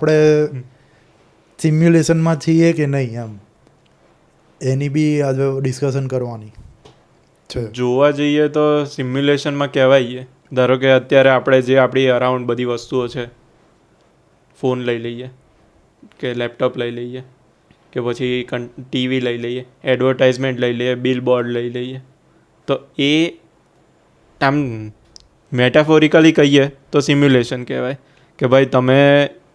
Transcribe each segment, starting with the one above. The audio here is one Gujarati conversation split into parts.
આપણે સિમ્યુલેશનમાં છીએ કે નહીં એમ એની બી આજે ડિસ્કશન કરવાની છે. જોવા જઈએ તો સિમ્યુલેશનમાં કહેવાય. ધારો કે અત્યારે આપણે જે આપણી અરાઉન્ડ બધી વસ્તુઓ છે, ફોન લઈ લઈએ કે લેપટોપ લઈ લઈએ કે પછી ટીવી લઈ લઈએ, એડવર્ટાઇઝમેન્ટ લઈ લઈએ, બિલ બોર્ડ લઈ લઈએ, તો એ આમ મેટાફોરિકલી કહીએ તો સિમ્યુલેશન કહેવાય કે ભાઈ તમે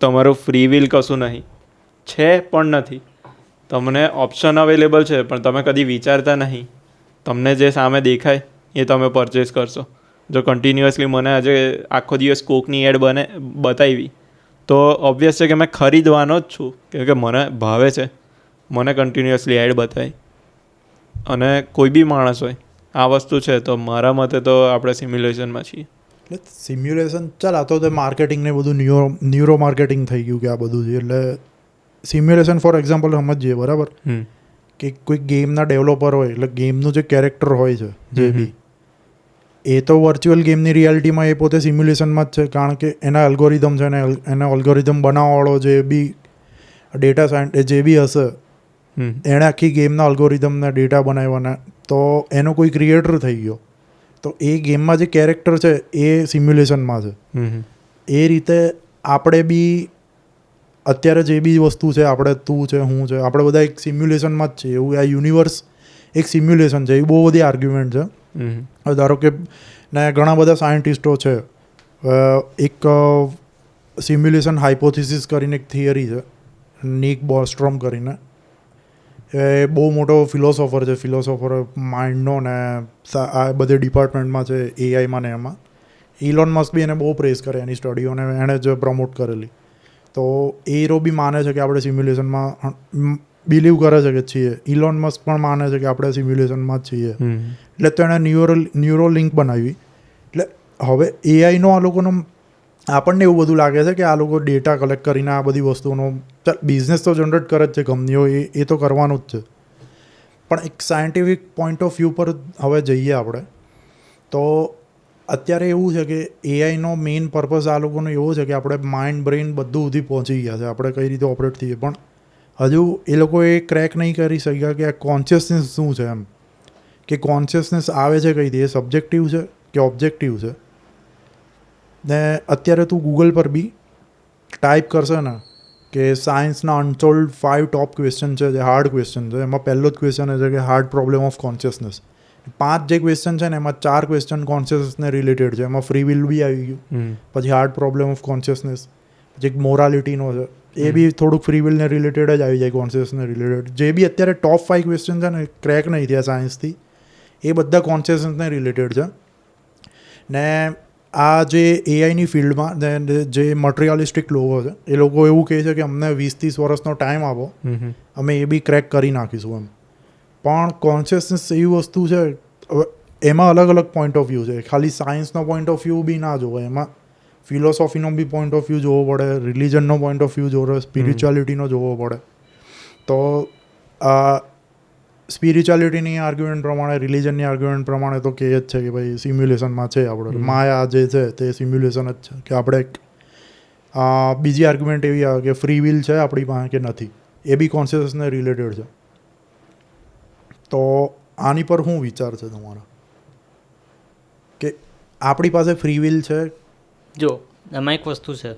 તમારું ફ્રી વિલ કશું નહીં છે પણ નથી, તમને ઓપ્શન અવેલેબલ છે પણ તમે કદી વિચારતા નહીં, તમને જે સામે દેખાય એ તમે પરચેસ કરશો. જો કન્ટિન્યુઅસલી મને આજે આખો દિવસ કોકની એડ બતાવી તો ઓબ્વિયસ છે કે મેં ખરીદવાનો જ છું, કેમ કે મને ભાવે છે, મને કન્ટિન્યુઅસલી એડ બતાવી. અને કોઈ બી માણસ હોય આ વસ્તુ છે તો મારા મતે તો આપણે સિમ્યુલેશનમાં છીએ. એટલે સિમ્યુલેશન ચાલ આ તો માર્કેટિંગ ને બધું ન્યુરો માર્કેટિંગ થઈ ગયું કે આ બધું છે. એટલે સિમ્યુલેશન ફોર એક્ઝામ્પલ સમજીએ બરાબર કે કોઈ ગેમના ડેવલપર હોય એટલે ગેમનું જે કેરેક્ટર હોય છે જે બી એ તો વર્ચ્યુઅલ ગેમની રિયાલિટીમાં એ પોતે સિમ્યુલેશનમાં જ છે, કારણ કે એના એલ્ગોરિધમ છે ને એના એલ્ગોરિધમ બનાવવાવાળો જે બી ડેટા સાયન્ટિસ્ટ જે બી હશે એણે આખી ગેમના અલ્ગોરિધમના ડેટા બનાવ્યાના, તો એનો કોઈ ક્રિએટર થઈ ગયો તો એ ગેમમાં જે કેરેક્ટર છે એ સિમ્યુલેશનમાં છે. એ રીતે આપણે બી અત્યારે જે બી વસ્તુ છે, આપણે તું છે હું છે, આપણે બધા એક સિમ્યુલેશનમાં જ છે. એવું આ યુનિવર્સ એક સિમ્યુલેશન છે. એ બહુ બધી આર્ગ્યુમેન્ટ છે. ધારો કે ને ઘણા બધા સાયન્ટિસ્ટો છે, એક સિમ્યુલેશન હાઇપોથિસિસ કરીને એક થિયરી છે, નિક બોસ્ટ્રોમ કરીને, એ બહુ મોટો ફિલોસોફર છે, ફિલોસોફર માઇન્ડનો ને આ બધી ડિપાર્ટમેન્ટમાં છે, એઆઈમાં ને એમાં. ઇલોન મસ્ક બી એને બહુ પ્રેઝ કરે એની સ્ટડીઓને, એણે જ પ્રમોટ કરેલી. તો એરો બી માને છે કે આપણે સિમ્યુલેશનમાં બિલીવ કરે છે કે છીએ. ઇલોન મસ્ક પણ માને છે કે આપણે સિમ્યુલેશનમાં જ છીએ. એટલે તો એણે ન્યુરો લિંક બનાવી. એટલે હવે એઆઈનો આ લોકોનો આપણને એવું બધું લાગે છે કે આ લોકો ડેટા કલેક્ટ કરીને આ બધી વસ્તુઓનો બિઝનેસ તો જનરેટ કરે જ છે કંપનીઓ, એ તો કરવાનું જ છે. પણ એક સાયન્ટિફિક પોઈન્ટ ઓફ વ્યૂ પર હવે જઈએ આપણે તો અત્યારે એવું છે કે એઆઈનો મેઇન પર્પઝ આ લોકોનો એવો છે કે આપણે માઇન્ડ બ્રેઇન બધું સુધી પહોંચી ગયા છે, આપણે કઈ રીતે ઓપરેટ થઈએ, પણ હજુ એ લોકોએ ક્રેક નહીં કરી શક્યા કે આ કોન્શિયસનેસ શું છે એમ, કે કોન્શિયસનેસ આવે છે કઈ રીતે, એ સબ્જેક્ટિવ છે કે ઓબ્જેક્ટિવ છે. ને અત્યારે તું ગૂગલ પર બી ટાઈપ કરશે ને કે સાયન્સના અનસોલ્ડ 5 ટોપ ક્વેશ્ચન છે જે હાર્ડ ક્વેશ્ચન છે, એમાં પહેલો જ ક્વેશ્ચન એ છે કે હાર્ડ પ્રોબ્લેમ ઓફ કોન્શિયસનેસ. 5 જે ક્વેશ્ચન છે ને એમાં 4 ક્વેશ્ચન કોન્શિયસનેસને રિલેટેડ છે, એમાં ફ્રી વિલ બી આવી ગયું. પછી હાર્ડ પ્રોબ્લેમ ઓફ કોન્શિયસનેસ જે મોરાલિટીનો છે એ બી થોડુંક ફ્રી વિલને રિલેટેડ જ આવી જાય, કોન્શિયસને રિલેટેડ. જે બી અત્યારે ટોપ 5 ક્વેશ્ચન છે ને ક્રેક નહીં થયા સાયન્સથી, એ બધા કોન્શિયસનેસને રિલેટેડ છે. ને આ જે એઆઈની ફિલ્ડમાં જે મટીરિયાલિસ્ટિક લોકો છે એ લોકો એવું કહે છે કે અમને 20-30 વર્ષનો ટાઈમ આપો, અમે એ બી ક્રેક કરી નાખીશું એમ. પણ કોન્શિયસનેસ એવી વસ્તુ છે, એમાં અલગ અલગ પોઈન્ટ ઓફ વ્યૂ છે. ખાલી સાયન્સનો પોઈન્ટ ઓફ વ્યૂ બી ના જોવો, એમાં ફિલોસોફીનો બી પોઈન્ટ ઓફ વ્યૂ જોવો પડે, રિલિજનનો પોઈન્ટ ઓફ વ્યૂ જોવો પડે, સ્પિરિચ્યુઆલિટીનો જોવો પડે. તો સ્પિરિચ્યુઆલિટીની આર્ગ્યુમેન્ટ પ્રમાણે, રિલિજનની આર્ગ્યુમેન્ટ પ્રમાણે તો કહે જ છે કે ભાઈ સિમ્યુલેશનમાં છે આપણે, માયા જે છે તે સિમ્યુલેશન જ છે. કે આપણે બીજી આર્ગ્યુમેન્ટ એવી આવે કે ફ્રી વિલ છે આપણી પાસે કે નથી, એ બી કોન્શિયસને રિલેટેડ છે. તો આની પર શું વિચાર છે તમારો કે આપણી પાસે ફ્રી વિલ છે? જો એમાં એક વસ્તુ છે,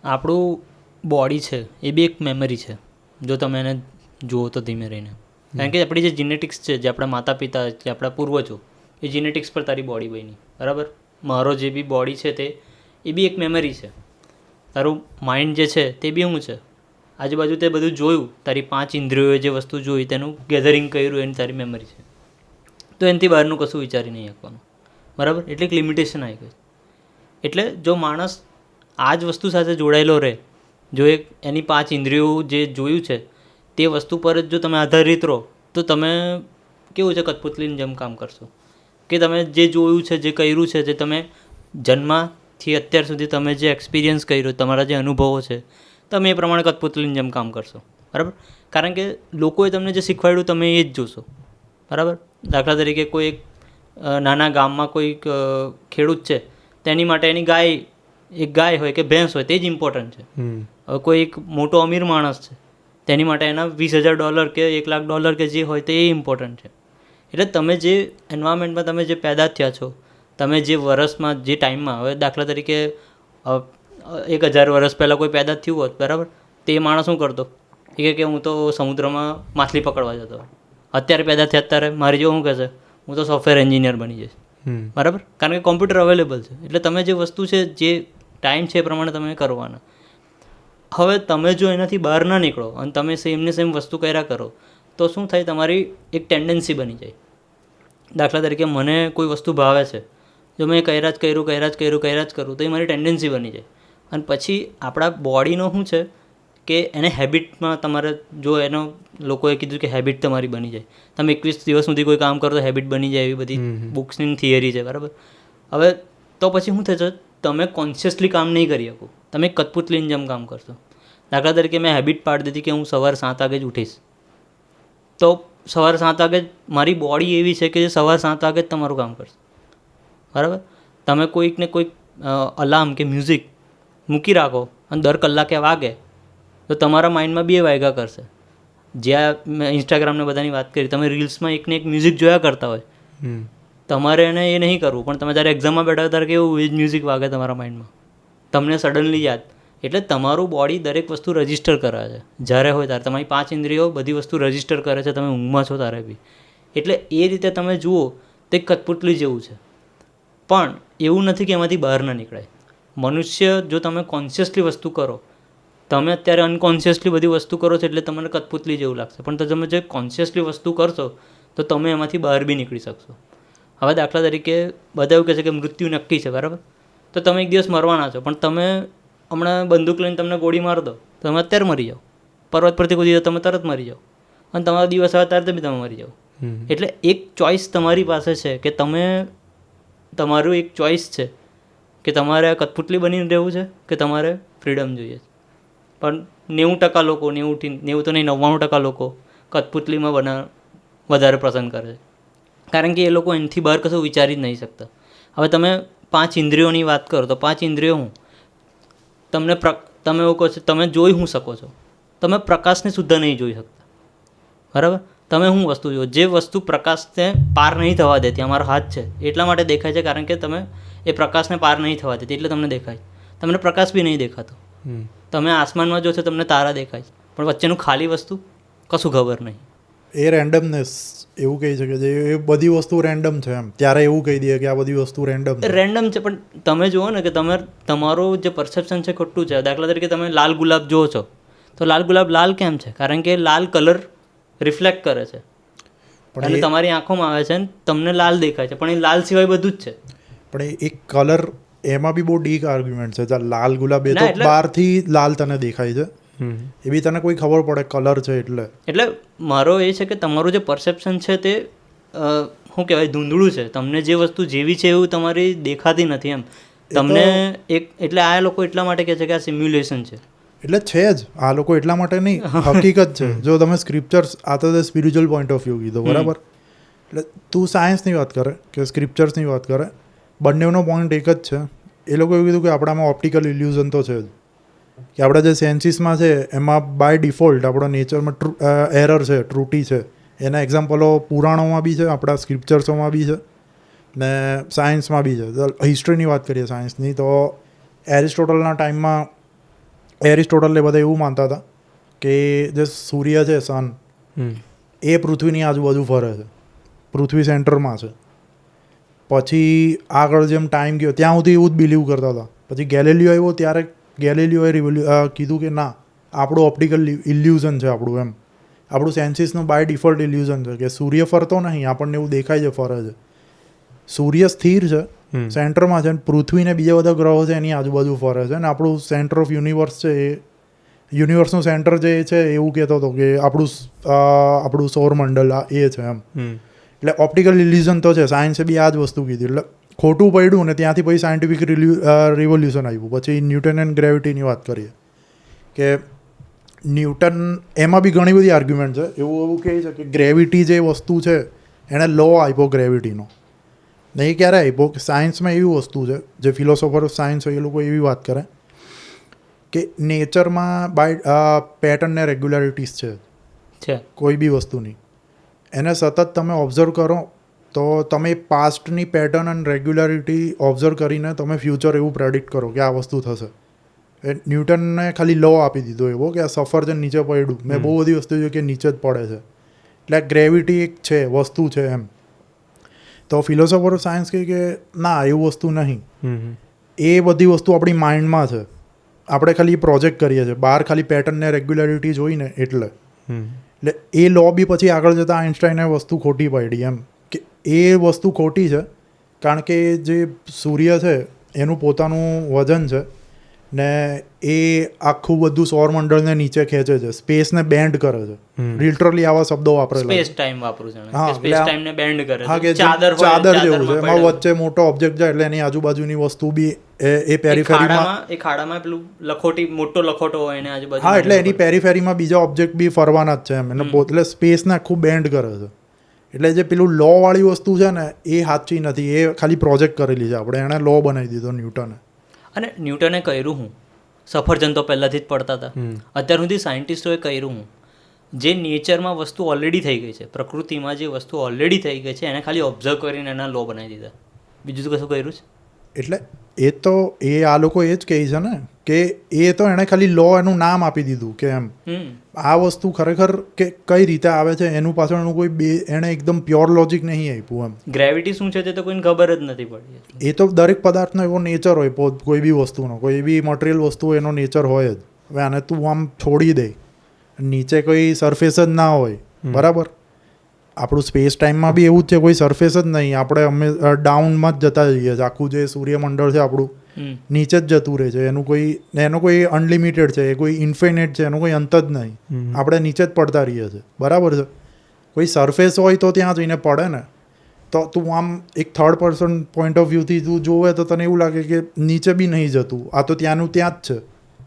આપણું બોડી છે એ બી એક મેમરી છે, જો તમે એને જુઓ તો ધીમે રહીને. કારણ કે આપણી જે જીનેટિક્સ છે, જે આપણા માતા પિતા, જે આપણા પૂર્વજો, એ જીનેટિક્સ પર તારી બોડી બની, બરાબર. મારો જે બી બોડી છે તે એ બી એક મેમરી છે. તારું માઇન્ડ જે છે તે બી શું છે, આજુબાજુ તે બધું જોયું, તારી 5 ઇન્દ્રિયોએ જે વસ્તુ જોઈ તેનું ગેધરિંગ કર્યું, એની તારી મેમરી છે. તો એનાથી બહારનું કશું વિચારી નહીં શકવાનું, બરાબર. એટલે એક લિમિટેશન આવી ગઈ. એટલે જો માણસ આ જ વસ્તુ સાથે જોડાયેલો રહે, જો એની 5 ઇન્દ્રિયો જે જોયું છે તે વસ્તુ પર જ જો તમે આધારિત રહો, તો તમે કેવું છે કઠપુતલીની જેમ કામ કરશો. કે તમે જે જોયું છે, જે કર્યું છે, જે તમે જન્મથી અત્યાર સુધી તમે જે એક્સપિરિયન્સ કર્યો, તમારા જે અનુભવો છે, તમે એ પ્રમાણે કઠપુતલીની જેમ કામ કરશો, બરાબર. કારણ કે લોકોએ તમને જે શીખવાડ્યું તમે એ જ જોશો, બરાબર. દાખલા તરીકે કોઈ એક નાના ગામમાં કોઈ ખેડૂત છે, તેની માટે એની ગાય એક ગાય હોય કે ભેંસ હોય તે જ ઇમ્પોર્ટન્ટ છે. હવે કોઈ એક મોટો અમીર માણસ છે તેની માટે એના $20,000 કે $1,00,000 કે જે હોય તે એ ઇમ્પોર્ટન્ટ છે. એટલે તમે જે એન્વાયરમેન્ટમાં તમે જે પેદા થયા છો, તમે જે વર્ષમાં જે ટાઈમમાં, હવે દાખલા તરીકે 1,000 વર્ષ પહેલાં કોઈ પેદા થયું હોત, બરાબર, તે માણસ શું કરતો કે હું તો સમુદ્રમાં માછલી પકડવા જતો. અત્યારે પેદા થયા અત્યારે મારી જો શું કહેશે, હું તો સોફ્ટવેર એન્જિનિયર બની જઈશ, બરાબર, કારણ કે કોમ્પ્યુટર અવેલેબલ છે. એટલે તમે જે વસ્તુ છે, જે ટાઈમ છે એ પ્રમાણે તમે કરવાના. હવે તમે જો એનાથી બહાર ના નીકળો અને તમે સેમને સેમ વસ્તુ કર્યા કરો તો શું થાય, તમારી એક ટેન્ડન્સી બની જાય. દાખલા તરીકે મને કોઈ વસ્તુ ભાવે છે, જો મેં કર્યા જ કરું તો એ મારી ટેન્ડન્સી બની જાય. અને પછી આપણા બોડીનો શું છે કે એને હેબિટમાં તમારે, જો એનો લોકોએ કીધું કે હેબિટ તમારી બની જાય, તમે 21 દિવસ સુધી કોઈ કામ કરો તો હેબિટ બની જાય, એવી બધી બુક્સની થિયરી છે, બરાબર. હવે તો પછી શું થશે, તમે કોન્શિયસલી કામ નહીં કરી શકો, તમે કઠપુતલીની જેમ કામ કરશો. દાખલા તરીકે મેં હેબિટ પાડી દીધી કે હું સવારે 7 વાગે જ ઉઠીશ, તો સવારે 7 વાગે મારી બોડી એવી છે કે જે સવારે 7 વાગે જ તમારું કામ કરશે, બરાબર. તમે કોઈકને કોઈક અલાર્મ કે મ્યુઝિક મૂકી રાખો અને દર કલાકે વાગે તો તમારા માઇન્ડમાં 2 વાગ્યા કરશે. જ્યાં મેં ઇન્સ્ટાગ્રામને બધાની વાત કરી, તમે રીલ્સમાં એકને એક મ્યુઝિક જોયા કરતા હોય, તમારે એને એ નહીં કરવું, પણ તમે જ્યારે એક્ઝામમાં બેઠા ત્યારે કેવું એ જ મ્યુઝિક વાગે તમારા માઇન્ડમાં, તમને સડનલી યાદ. એટલે તમારું બોડી દરેક વસ્તુ રજિસ્ટર કરે છે જ્યારે હોય ત્યારે. તમારી 5 ઇન્દ્રિયો બધી વસ્તુ રજિસ્ટર કરે છે, તમે ઊંઘમાં છો ત્યારે બી. એટલે એ રીતે તમે જુઓ તે કઠપુતલી જેવું છે. પણ એવું નથી કે એમાંથી બહાર ના નીકળાય. મનુષ્ય, જો તમે કોન્શિયસલી વસ્તુ કરો, તમે અત્યારે અનકોન્શિયસલી બધી વસ્તુ કરો છો એટલે તમને કઠપુતલી જેવું લાગશે, પણ તમે જે કોન્શિયસલી વસ્તુ કરશો તો તમે એમાંથી બહાર બી નીકળી શકશો. હવે દાખલા તરીકે બધા એવું કહે છે કે મૃત્યુ નક્કી છે, બરાબર, તો તમે એક દિવસ મરવાના છો, પણ તમે હમણાં બંદૂક લઈને તમને ગોળી માર દો, તમે અત્યારે મરી જાઓ. પર્વત પરથી કૂદી જાઓ, તમે તરત મરી જાઓ, અને તમારો દિવસ આવે ત્યારે બી તમે મરી જાઓ. એટલે એક ચોઈસ તમારી પાસે છે કે તમે, તમારું એક ચોઈસ છે કે તમારે કઠપુતલી બનીને રહેવું છે કે તમારે ફ્રીડમ જોઈએ છે. પણ 90% લોકો, 90 તો નહીં, 99% લોકો કઠપુતલીમાં વધારે પસંદ કરે છે, કારણ કે એ લોકો એનાથી બહાર કશું વિચારી જ નહીં શકતા. હવે તમે 5 ઇન્દ્રિયોની વાત કરો તો 5 ઇન્દ્રિયો હું તમે એવું કહો છો, તમે જોઈ શું શકો છો, તમે પ્રકાશને સુદ્ધા નહીં જોઈ શકતા, બરાબર. તમે શું વસ્તુ જુઓ, જે વસ્તુ પ્રકાશને પાર નહીં થવા દેતી, અમારો હાથ છે એટલા માટે દેખાય છે કારણ કે તમે એ પ્રકાશને પાર નહીં થવા દેતી એટલે તમને દેખાય. તમને પ્રકાશ બી નહીં દેખાતો. તમે આસમાનમાં જો છો તમને તારા દેખાય, પણ વચ્ચેનું ખાલી વસ્તુ કશું ખબર નહીં. એ રેન્ડમનેસ એવું કહી શકે છે, એ બધી વસ્તુ રેન્ડમ છે એમ. ત્યારે એવું કહી દઈએ કે આ બધી વસ્તુ રેન્ડમ છે, પણ તમે જુઓ ને કે તમારું જે પરસેપ્શન છે ખોટું છે. દાખલા તરીકે તમે લાલ ગુલાબ જુઓ છો તો લાલ ગુલાબ લાલ કેમ છે? કારણ કે લાલ કલર રિફ્લેક્ટ કરે છે અને તમારી આંખોમાં આવે છે ને તમને લાલ દેખાય છે, પણ એ લાલ સિવાય બધું જ છે. પણ એ કલર, એમાં બી બહુ ડીક આર્ગ્યુમેન્ટ છે. લાલ ગુલાબ એ તો બહારથી લાલ તને દેખાય છે, એ બી તને કોઈ ખબર પડે કલર છે એટલે મારો એ છે કે તમારું જે પરસેપ્શન છે તે શું કહેવાય, ધૂંધળું છે. તમને જે વસ્તુ જેવી છે એવું તમારી દેખાતી નથી એમ. તમને એટલે આ લોકો એટલા માટે કહે છે કે આ સિમ્યુલેશન છે. એટલે છે જ, આ લોકો એટલા માટે નહીં, હકીકત છે. જો તમે સ્ક્રિપ્ચર્સ, આ તો સ્પિરિચ્યુઅલ પોઈન્ટ ઓફ વ્યૂ કીધો, બરાબર. એટલે તું સાયન્સની વાત કરે કે સ્ક્રિપ્ચર્સની વાત કરે, બંનેનો પોઈન્ટ એક જ છે. એ લોકો એવું કીધું કે આપણામાં ઓપ્ટિકલ ઇલ્યુઝન તો છે જ, કે આપણા જે સેન્સીસમાં છે એમાં બાય ડિફોલ્ટ આપણા નેચરમાં એરર છે, ત્રુટી છે. એના એક્ઝામ્પલો પુરાણોમાં બી છે, આપણા સ્ક્રિપ્ચર્સોમાં બી છે ને સાયન્સમાં બી છે. હિસ્ટ્રીની વાત કરીએ સાયન્સની, તો એરિસ્ટોટલના ટાઈમમાં એરિસ્ટોટલ એ બધા એવું માનતા હતા કે જે સૂર્ય છે, સન, એ પૃથ્વીની આજુબાજુ ફરે છે, પૃથ્વી સેન્ટરમાં છે. પછી આગળ જેમ ટાઈમ ગયો ત્યાં સુધી એવું જ બિલીવ કરતા હતા. પછી ગેલેલિયો આવ્યો ત્યારે ગેલેલિયોએ કીધું કે ના, આપણું ઓપ્ટિકલ ઇલ્યુઝન છે આપણું, એમ આપણું સેન્સીસનું બાય ડિફોલ્ટ ઇલ્યુઝન છે કે સૂર્ય ફરતો નહીં, આપણને એવું દેખાય છે ફરે છે. સૂર્ય સ્થિર છે, સેન્ટરમાં છે, અને પૃથ્વીને બીજા બધા ગ્રહો છે એની આજુબાજુ ફરે છે. અને આપણું સેન્ટર ઓફ યુનિવર્સ છે, એ યુનિવર્સનું સેન્ટર જે છે એવું કહેતો હતો કે આપણું સૌરમંડળ એ છે એમ. એટલે ઓપ્ટિકલ ઇલ્યુઝન તો છે. સાયન્સે બી આ જ વસ્તુ કીધી, એટલે ખોટું પડ્યું ને ત્યાંથી પછી સાયન્ટિફિક રિવોલ્યુશન આવ્યું. પછી ન્યૂટન એન્ડ ગ્રેવિટીની વાત કરીએ કે ન્યૂટન, એમાં બી ઘણી બધી આર્ગ્યુમેન્ટ છે. એવું કહે છે કે ગ્રેવિટી જે વસ્તુ છે એણે લો આપ્યો ગ્રેવિટીનો, ને એ ક્યારે આપ્યો કે સાયન્સમાં એવી વસ્તુ છે, જે ફિલોસોફર ઓફ સાયન્સ હોય એ લોકો એવી વાત કરે કે નેચરમાં બાય પેટર્ન ને રેગ્યુલારિટીઝ છે કોઈ બી વસ્તુની, એને સતત તમે ઓબ્ઝર્વ કરો તો તમે પાસ્ટની પેટર્ન અને રેગ્યુલારિટી ઓબ્ઝર્વ કરીને તમે ફ્યુચર એવું પ્રેડિક્ટ કરો કે આ વસ્તુ થશે. એ ન્યૂટનને ખાલી લો આપી દીધો એવો કે આ સફરજન નીચે પડ્યું, મેં બહુ બધી વસ્તુ જોઈ કે નીચે જ પડે છે, એટલે ગ્રેવિટી એક છે, વસ્તુ છે એમ. તો ફિલોસોફર ઓફ સાયન્સ કહે કે ના એવું વસ્તુ નહીં, એ બધી વસ્તુ આપણી માઇન્ડમાં છે, આપણે ખાલી પ્રોજેક્ટ કરીએ છીએ બહાર, ખાલી પેટર્ન ને રેગ્યુલારિટી જોઈને એટલે એ લો બી પછી આગળ જતાં આઇન્સ્ટાઈને વસ્તુ ખોટી પડી એમ, કે એ વસ્તુ ખોટી છે કારણ કે જે સૂર્ય છે એનું પોતાનું વજન છે ને એ આખું બધું સૌરમંડળને નીચે ખેંચે છે, સ્પેસને બેન્ડ કરે છે. લિટરલી આવા શબ્દો વાપરેલા, સ્પેસ ટાઈમ વાપરું છું, હા, સ્પેસ ટાઈમને બેન્ડ કરે હા, છે, કે ચાદર જેવું છે, એમાં વચ્ચે મોટો ઓબ્જેક્ટ જાય એટલે એની આજુબાજુની વસ્તુ બી એ પેરીફેરીમાં, એ ખાડામાં પેલું લખોટી, મોટો લખોટો હોય એને આજુબાજુ, હા, એટલે એની પેરીફેરીમાં બીજા ઓબ્જેક્ટ બી ફરવાના જ છે એમ, એને એટલે સ્પેસને આખું બેન્ડ કરે છે. એટલે જે પેલું લો વાળી વસ્તુ છે ને એ સાચી નથી, એ ખાલી પ્રોજેક્ટ કરેલી છે આપણે, એણે લો બનાવી દીધો ન્યૂટને. અને ન્યૂટને કર્યું હું, સફરજન તો પહેલાંથી જ પડતા હતા, અત્યાર સુધી સાયન્ટિસ્ટોએ કર્યું હું, જે નેચરમાં વસ્તુ ઓલરેડી થઈ ગઈ છે, પ્રકૃતિમાં જે વસ્તુ ઓલરેડી થઈ ગઈ છે એને ખાલી ઓબ્ઝર્વ કરીને એના લો બનાવી દીધા, બીજું તો કશું કર્યું છે. એટલે એ તો આ લોકો એ જ કહે છે ને કે એ તો એણે ખાલી લો એનું નામ આપી દીધું કે એમ, આ વસ્તુ ખરેખર કે કઈ રીતે આવે છે એનું પાછળનું કોઈ એણે એકદમ પ્યોર લોજિક નહીં આપ્યું એમ. ગ્રેવિટી શું છે તે તો કોઈને ખબર જ નથી પડી. એ તો દરેક પદાર્થનો એવો નેચર હોય, કોઈ બી વસ્તુનો, કોઈ બી મટીરિયલ વસ્તુ એનો નેચર હોય જ. હવે આને તું આમ છોડી દે, નીચે કોઈ સરફેસ જ ના હોય, બરાબર, આપણું સ્પેસ ટાઈમમાં બી એવું જ છે, કોઈ સરફેસ જ નહીં, આપણે અમે ડાઉનમાં જ જતા જઈએ છીએ, આખું જે સૂર્યમંડળ છે આપણું નીચે જ જતું રહે છે, એનો કોઈ અનલિમિટેડ છે, એ કોઈ ઇન્ફિનિટ છે, એનો કોઈ અંત જ નહીં, આપણે નીચે જ પડતા રહીએ છીએ, બરાબર છે. કોઈ સરફેસ હોય તો ત્યાં જઈને પડે ને, તો તું આમ એક થર્ડ પર્સન પોઈન્ટ ઓફ વ્યૂથી તું જોવે તો તને એવું લાગે કે નીચે બી નહીં જતું, આ તો ત્યાંનું ત્યાં જ છે.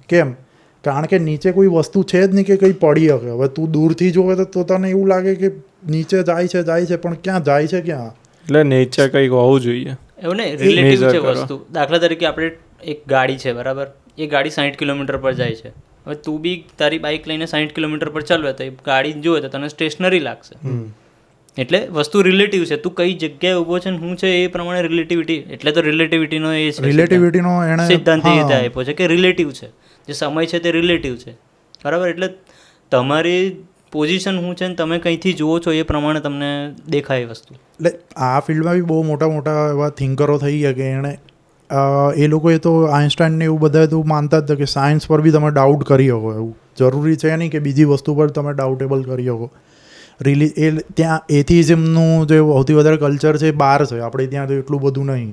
કેમ? કારણ કે નીચે કોઈ વસ્તુ છે જ નહીં કે કંઈ પડી શકે. હવે તું દૂરથી જોવે તો તને એવું લાગે કે નીચે જાય છે પણ ક્યાં જાય છે ક્યાં? એટલે નેચર કંઈક હોવું જોઈએ, એવું નહીં, રિલેટિવ છે વસ્તુ. દાખલા તરીકે આપણે એક ગાડી છે, બરાબર, એ ગાડી 60 કિલોમીટર પર જાય છે, હવે તું બી તારી બાઇક લઈને 60 કિલોમીટર પર ચાલવે તો એ ગાડી જોવે તો તને સ્ટેશનરી લાગશે. એટલે વસ્તુ રિલેટિવ છે, તું કઈ જગ્યાએ ઊભો છે ને શું છે એ પ્રમાણે રિલેટિવિટી, એટલે તો રિલેટિવિટીનો એણે સિદ્ધાંત એ રીતે આપ્યો છે કે રિલેટિવ છે, જે સમય છે તે રિલેટિવ છે, બરાબર. એટલે તમારી પોઝિશન શું છે ને તમે કંઈથી જુઓ છો એ પ્રમાણે તમને દેખાય વસ્તુ. એટલે આ ફિલ્ડમાં બી બહુ મોટા મોટા એવા થિંકરો થઈ ગયા કે એણે એ લોકોએ તો આઇન્સ્ટાઈનને એવું બધા તો માનતા જ હતા કે સાયન્સ પર બી તમે ડાઉટ કરી શકો, એવું જરૂરી છે નહીં કે બીજી વસ્તુ પર તમે ડાઉટેબલ કરી શકો. ત્યાં એથિઝમનું જે સૌથી વધારે કલ્ચર છે બહાર છે, આપણે ત્યાં તો એટલું બધું નહીં.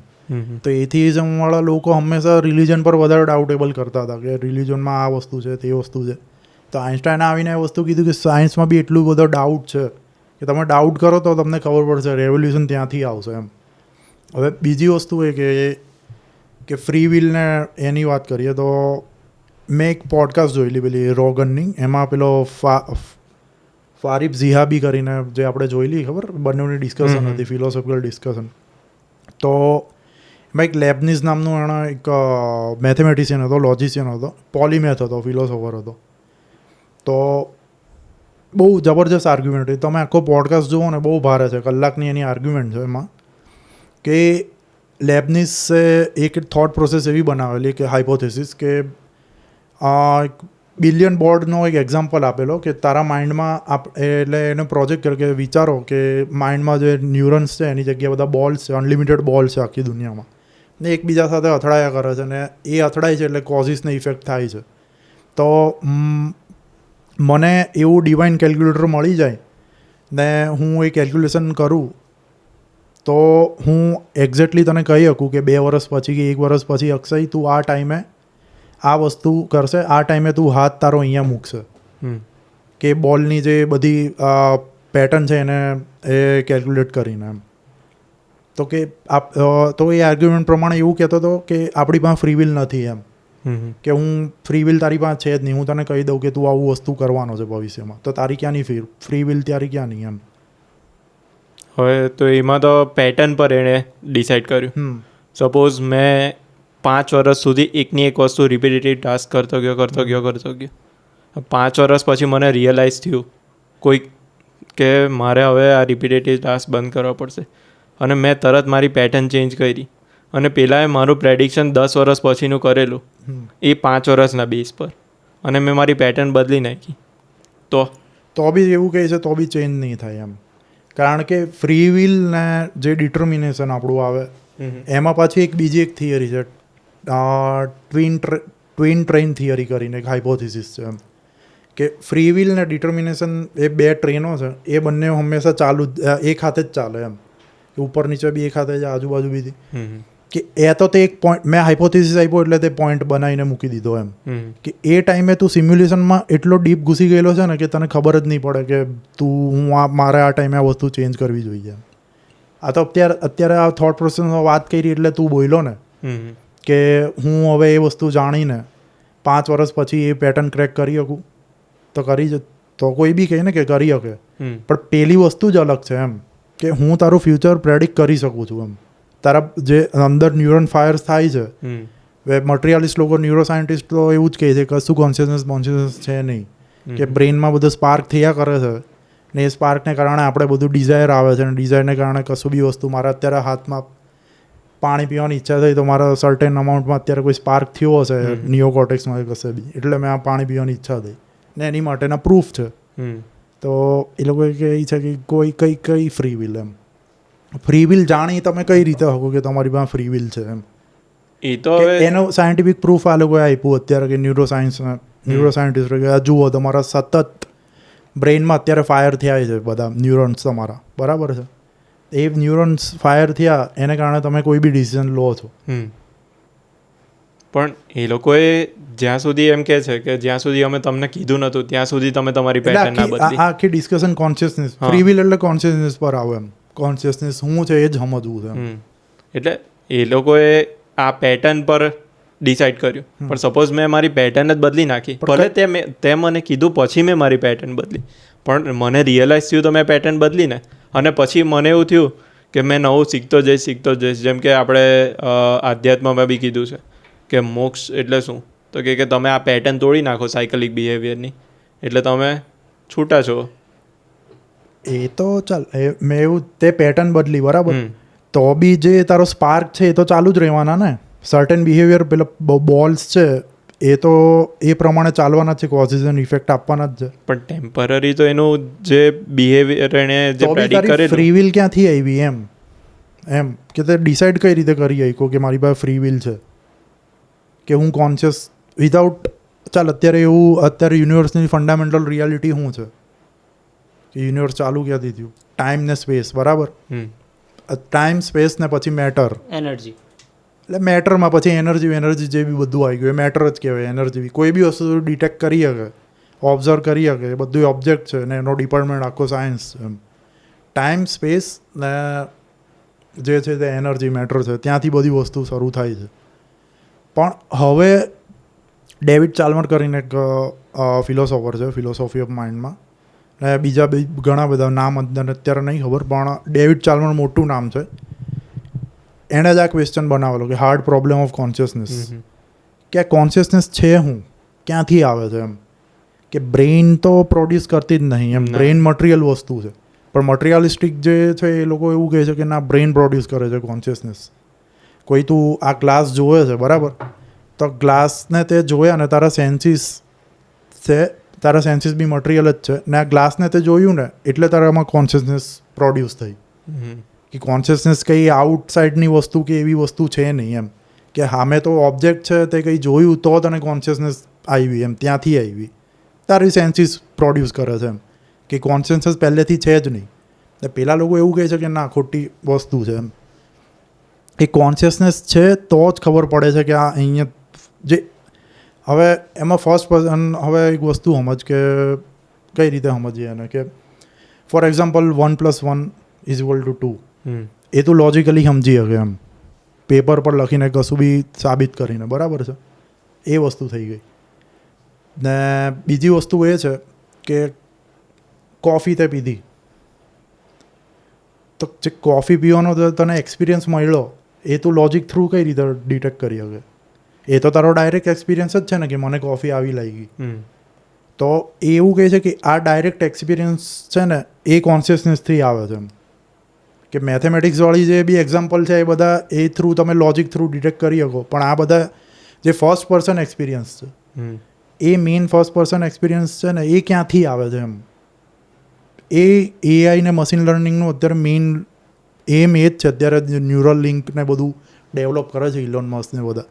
તો એથિઝમવાળા લોકો હંમેશા રિલિજન પર વધારે ડાઉટેબલ કરતા હતા કે રિલિજનમાં આ વસ્તુ છે, તે વસ્તુ છે. તો આઇન્સ્ટાઈને આવીને એ વસ્તુ કીધું કે સાયન્સમાં બી એટલું બધો ડાઉટ છે કે તમે ડાઉટ કરો તો તમને ખબર પડશે, રેવોલ્યુશન ત્યાંથી આવશે એમ. હવે બીજી વસ્તુ એ કે ફ્રી વિલને એની વાત કરીએ તો મેં એક પોડકાસ્ટ જોયેલી પેલી રોગનની, એમાં પેલો ફારીબ ઝિહાબી કરીને જે આપણે જોયેલી, ખબર, બંનેની ડિસ્કશન હતી, ફિલોસોફિકલ ડિસ્કશન. તો એમાં એક લેબનીઝ નામનું એનો એક મેથેમેટિશિયન હતો, લોજિશિયન હતો, પોલીમેથ હતો, ફિલોસોફર હતો. તો બહુ જબરજસ્ત આર્ગ્યુમેન્ટ હતી, તમે આખો પોડકાસ્ટ જુઓ ને બહુ ભારે છે, કલાકની એની આર્ગ્યુમેન્ટ છે એમાં. કે લેબનીઝે એક થોટ પ્રોસેસ એવી બનાવેલી કે હાઇપોથેસિસ કે બિલિયન બોર્ડનો એક એક્ઝામ્પલ આપેલો કે તારા માઇન્ડમાં એટલે એને પ્રોજેક્ટ કરે કે વિચારો કે માઇન્ડમાં જે ન્યુરન્સ છે એની જગ્યાએ બધા બોલ્સ છે, અનલિમિટેડ બોલ છે આખી દુનિયામાં, ને એકબીજા સાથે અથડાયા કરે છે, ને એ અથડાય છે એટલે કોઝિસને ઇફેક્ટ થાય છે. તો મને એવું ડિવાઇન કેલ્ક્યુલેટર મળી જાય ને હું એ કેલ્ક્યુલેશન કરું તો હું એક્ઝેક્ટલી તને કહી શકું કે 2 વર્ષ પછી કે 1 વર્ષ પછી અક્ષય તું આ ટાઈમે આ વસ્તુ કરશે, આ ટાઈમે તું હાથ તારો અહીંયા મૂકશે, કે બોલની જે બધી પેટર્ન છે એને એ કેલ્ક્યુલેટ કરીને એમ. તો કે તો એ આર્ગ્યુમેન્ટ પ્રમાણે એવું કહેતો હતો કે આપણી પાસે ફ્રી વિલ નથી એમ, કે હું ફ્રી વિલ તારી પાસે છે જ નહીં, હું તને કહી દઉં કે તું આવું વસ્તુ કરવાનો છે ભવિષ્યમાં, તો તારી ક્યાંની ફ્રી વિલ તારી ક્યાં નહીં એમ. હવે તો એમાં તો પેટર્ન પર એણે ડિસાઈડ કર્યું. સપોઝ મેં 5 વર્ષ સુધી એકની એક વસ્તુ રિપીટેટિવ ટાસ્ક કરતો ગયો 5 વર્ષ પછી મને રિયલાઇઝ થયું કોઈક કે મારે હવે આ રિપીટેટિવ ટાસ્ક બંધ કરવા પડશે, અને મેં તરત મારી પેટર્ન ચેન્જ કરી, અને પહેલાંએ મારું પ્રેડિક્શન 10 વર્ષ પછીનું કરેલું એ 5 વર્ષના બેઝ પર, અને મેં મારી પેટર્ન બદલી નાખી, તો બી એવું કહે છે તો બી ચેન્જ નહીં થાય એમ. કારણ કે ફ્રી વિલ ને જે ડિટર્મિનેશન આપણું આવે એમાં પાછી એક બીજી એક થિયરી છે, ટ્વિન ટ્રેન થિયરી કરીને એક હાઇપોથિસિસ છે એમ, કે ફ્રી વિલ ને ડિટર્મિનેશન એ 2 ટ્રેનો છે, એ બંને હંમેશા ચાલુ એક હાથે જ ચાલે એમ, ઉપર નીચે બી એક હાથે જ, આજુબાજુ બી, કે એ તો તે એક પોઈન્ટ મેં હાઇપોથિસિસ આપ્યો એટલે તે પોઈન્ટ બનાવીને મૂકી દીધો એમ, કે એ ટાઈમે તું સિમ્યુલેશનમાં એટલો ડીપ ઘૂસી ગયેલો છે ને કે તને ખબર જ નહીં પડે કે મારે આ ટાઈમે આ વસ્તુ ચેન્જ કરવી જોઈએ. આ તો અત્યારે આ થોટ પ્રોસેસમાં વાત કરી એટલે તું બોલ્યો ને કે હું હવે એ વસ્તુ જાણીને 5 વર્ષ પછી એ પેટર્ન ક્રેક કરી શકું, તો કોઈ બી કહે ને કે કરી શકે, પણ પેલી વસ્તુ જ અલગ છે એમ, કે હું તારું ફ્યુચર પ્રેડિક્ટ કરી શકું છું એમ. તારા જે અંદર ન્યુરોન ફાયર્સ થાય છે, મટીરિયાલિસ્ટ લોકો, ન્યુરો સાયન્ટિસ્ટ તો એવું જ કહે છે કે કશું કોન્શિયસનેસ છે નહીં, કે બ્રેનમાં બધું સ્પાર્ક થયા કરે છે ને એ સ્પાર્કને કારણે આપણે બધું ડિઝાયર આવે છે, અને ડિઝાયરને કારણે કશું બી વસ્તુ, મારા અત્યારે હાથમાં પાણી પીવાની ઈચ્છા થઈ તો મારા સર્ટેન અમાઉન્ટમાં અત્યારે કોઈ સ્પાર્ક થયો હશે નિયોકોર્ટેક્સમાં કશે બી, એટલે મેં આ પાણી પીવાની ઈચ્છા થઈ ને એની માટેના પ્રૂફ છે. તો એ લોકો કહે છે કે કોઈ કઈ ફ્રી વિલ એમ, ફ્રી વિલ જાણી તમે કઈ રીતે શકો કે તમારી પાસે ફ્રી વિલ છે એમ, એ તો એનો સાયન્ટિફિક પ્રૂફ આ લોકોએ આપ્યું અત્યારે કે ન્યુરોસાયન્ટિસ્ટ કે જુઓ તમારા સતત બ્રેઇનમાં અત્યારે ફાયર થયા છે બધા ન્યુરોન્સ તમારા, બરાબર છે, એ ન્યુરોન્સ ફાયર થયા એને કારણે તમે કોઈ બી ડિસિઝન લો છો. પણ એ લોકોએ જ્યાં સુધી એમ કહે છે કે જ્યાં સુધી અમે તમને કીધું નહોતું ત્યાં સુધી તમે તમારી પેટર્ન ના બદલી. આખી ડિસ્કશન કોન્શિયસનેસ, ફ્રી વિલ એટલે કોન્શિયસનેસ પર આવે એમ, કોન્શિયસનેસ શું છે એ જ સમજવું છે. એટલે એ લોકોએ આ પેટર્ન પર ડિસાઈડ કર્યું, પણ સપોઝ મેં મારી પેટર્ન જ બદલી નાખી, ભલે તે મને કીધું પછી મેં મારી પેટર્ન બદલી, પણ મને રિયલાઇઝ થયું તો મેં પેટર્ન બદલીને, અને પછી મને એવું થયું કે મેં નવું શીખતો જઈશ. જેમ કે આપણે આધ્યાત્મમાં બી કીધું છે કે મોક્ષ એટલે શું, તો કે તમે આ પેટર્ન તોડી નાખો સાયકલિક બિહેવિયરની, એટલે તમે છૂટા છો. એ તો ચાલ, મેં એવું તે પેટર્ન બદલી બરાબર, તો બી જે તારો સ્પાર્ક છે એ તો ચાલુ જ રહેવાના ને. સર્ટેન બિહેવિયર પેલા બોલ્સ છે એ તો એ પ્રમાણે ચાલવાના છે, કોઝિસ એન્ડ ઇફેક્ટ આપવાના જ છે, પણ ટેમ્પરરી તો એનું જે બિહેવિયર એને જે પ્રેડિક્ટ કરેલું, ફ્રી વિલ ક્યાંથી આવી એમ કે તે ડિસાઈડ કઈ રીતે કરી શકો કે મારી પાસે ફ્રી વિલ છે, કે હું કોન્શિયસ વિધાઉટ, ચાલ અત્યારે યુનિવર્સની ફંડામેન્ટલ રિયાલિટી શું છે કે યુનિવર્સ ચાલુ ક્યાંથી થયું, ટાઈમ ને સ્પેસ, બરાબર, ટાઈમ સ્પેસ ને પછી મેટર, એનર્જી, એટલે મેટરમાં પછી એનર્જી જે બી બધું આવી ગયું એ મેટર જ કહેવાય. એનર્જી કોઈ બી વસ્તુ ડિટેક્ટ કરી શકે, ઓબ્ઝર્વ કરી શકે, એ બધું ઓબ્જેક્ટ છે ને એનો ડિપાર્ટમેન્ટ આખો સાયન્સ છે એમ. ટાઈમ સ્પેસ ને જે છે તે એનર્જી મેટર છે, ત્યાંથી બધી વસ્તુ શરૂ થાય છે. પણ હવે ડેવિડ ચાલ્મર કરીને એક ફિલોસોફર છે, ફિલોસોફી ઓફ માઇન્ડમાં, ને બીજા ઘણા બધા નામ અત્યારે નહીં ખબર, પણ ડેવિડ ચાલ્મર મોટું નામ છે. એણે જ આ ક્વેશ્ચન બનાવેલો કે હાર્ડ પ્રોબ્લેમ ઓફ કોન્શિયસનેસ, કે આ કોન્શિયસનેસ છે હું ક્યાંથી આવે છે એમ, કે બ્રેઇન તો પ્રોડ્યુસ કરતી જ નહીં એમ, બ્રેઇન મટીરિયલ વસ્તુ છે, પણ મટીરિયાલિસ્ટિક જે છે એ લોકો એવું કહે છે કે ના, બ્રેઇન પ્રોડ્યુસ કરે છે કોન્શિયસનેસ. કોઈ તું આ ગ્લાસ જોવે છે બરાબર, તો ગ્લાસને તે જોયા ને તારા સેન્સીસ બી મટીરિયલ જ છે ને, આ ગ્લાસને તે જોયું ને એટલે તારામાં કોન્શિયસનેસ પ્રોડ્યુસ થઈ. કે કોન્શિયસનેસ કંઈ આઉટસાઇડની વસ્તુ કે એવી વસ્તુ છે નહીં એમ, કે સામે તો ઓબ્જેક્ટ છે, તે કંઈ જોયું તો તને કોન્શિયસનેસ આવી એમ, ત્યાંથી આવી, તારી સેન્સીસ પ્રોડ્યુસ કરે છે એમ, કે કોન્શિયસનેસ પહેલેથી છે જ નહીં. પેલા લોકો એવું કહે છે કે ના, ખોટી વસ્તુ છે એમ, એ કોન્શિયસનેસ છે તો જ ખબર પડે છે કે આ અહીંયા જે હવે એમાં ફર્સ્ટ પર્સન, હવે એક વસ્તુ સમજ કે કઈ રીતે સમજીએ એને, કે ફોર એક્ઝામ્પલ 1+1 = 2, એ તો લોજિકલી સમજી શકે એમ, પેપર પર લખીને કશું બી સાબિત કરીને, બરાબર છે, એ વસ્તુ થઈ ગઈ. ને બીજી વસ્તુ એ છે કે કોફી તે પીધી, તો જે કોફી પીવાનો તને એક્સપિરિયન્સ મળ્યો એ તું લોજિક થ્રુ કઈ રીતે ડિટેક્ટ કરી શકે? એ તો તારો ડાયરેક્ટ એક્સપિરિયન્સ જ છે ને કે મને કોફી આવી લાગી. તો એ એવું કહે છે કે આ ડાયરેક્ટ એક્સપિરિયન્સ છે ને એ કોન્શિયસનેસથી આવે છે એમ. કે મેથેમેટિક્સવાળી જે બી એક્ઝામ્પલ છે એ બધા એ થ્રુ તમે લોજિક થ્રુ ડિટેક્ટ કરી શકો, પણ આ બધા જે ફર્સ્ટ પર્સન એક્સપિરિયન્સ છે એ મેઇન ફર્સ્ટ પર્સન એક્સપિરિયન્સ છે ને એ ક્યાંથી આવે છે એમ. એ એઆઈ ને મશીન લર્નિંગનું અત્યારે મેઇન એમ એ જ છે. અત્યારે ન્યુરલ લિંક ને બધું ડેવલપ કરે છે ઇલોન મસ્ક ને બધા,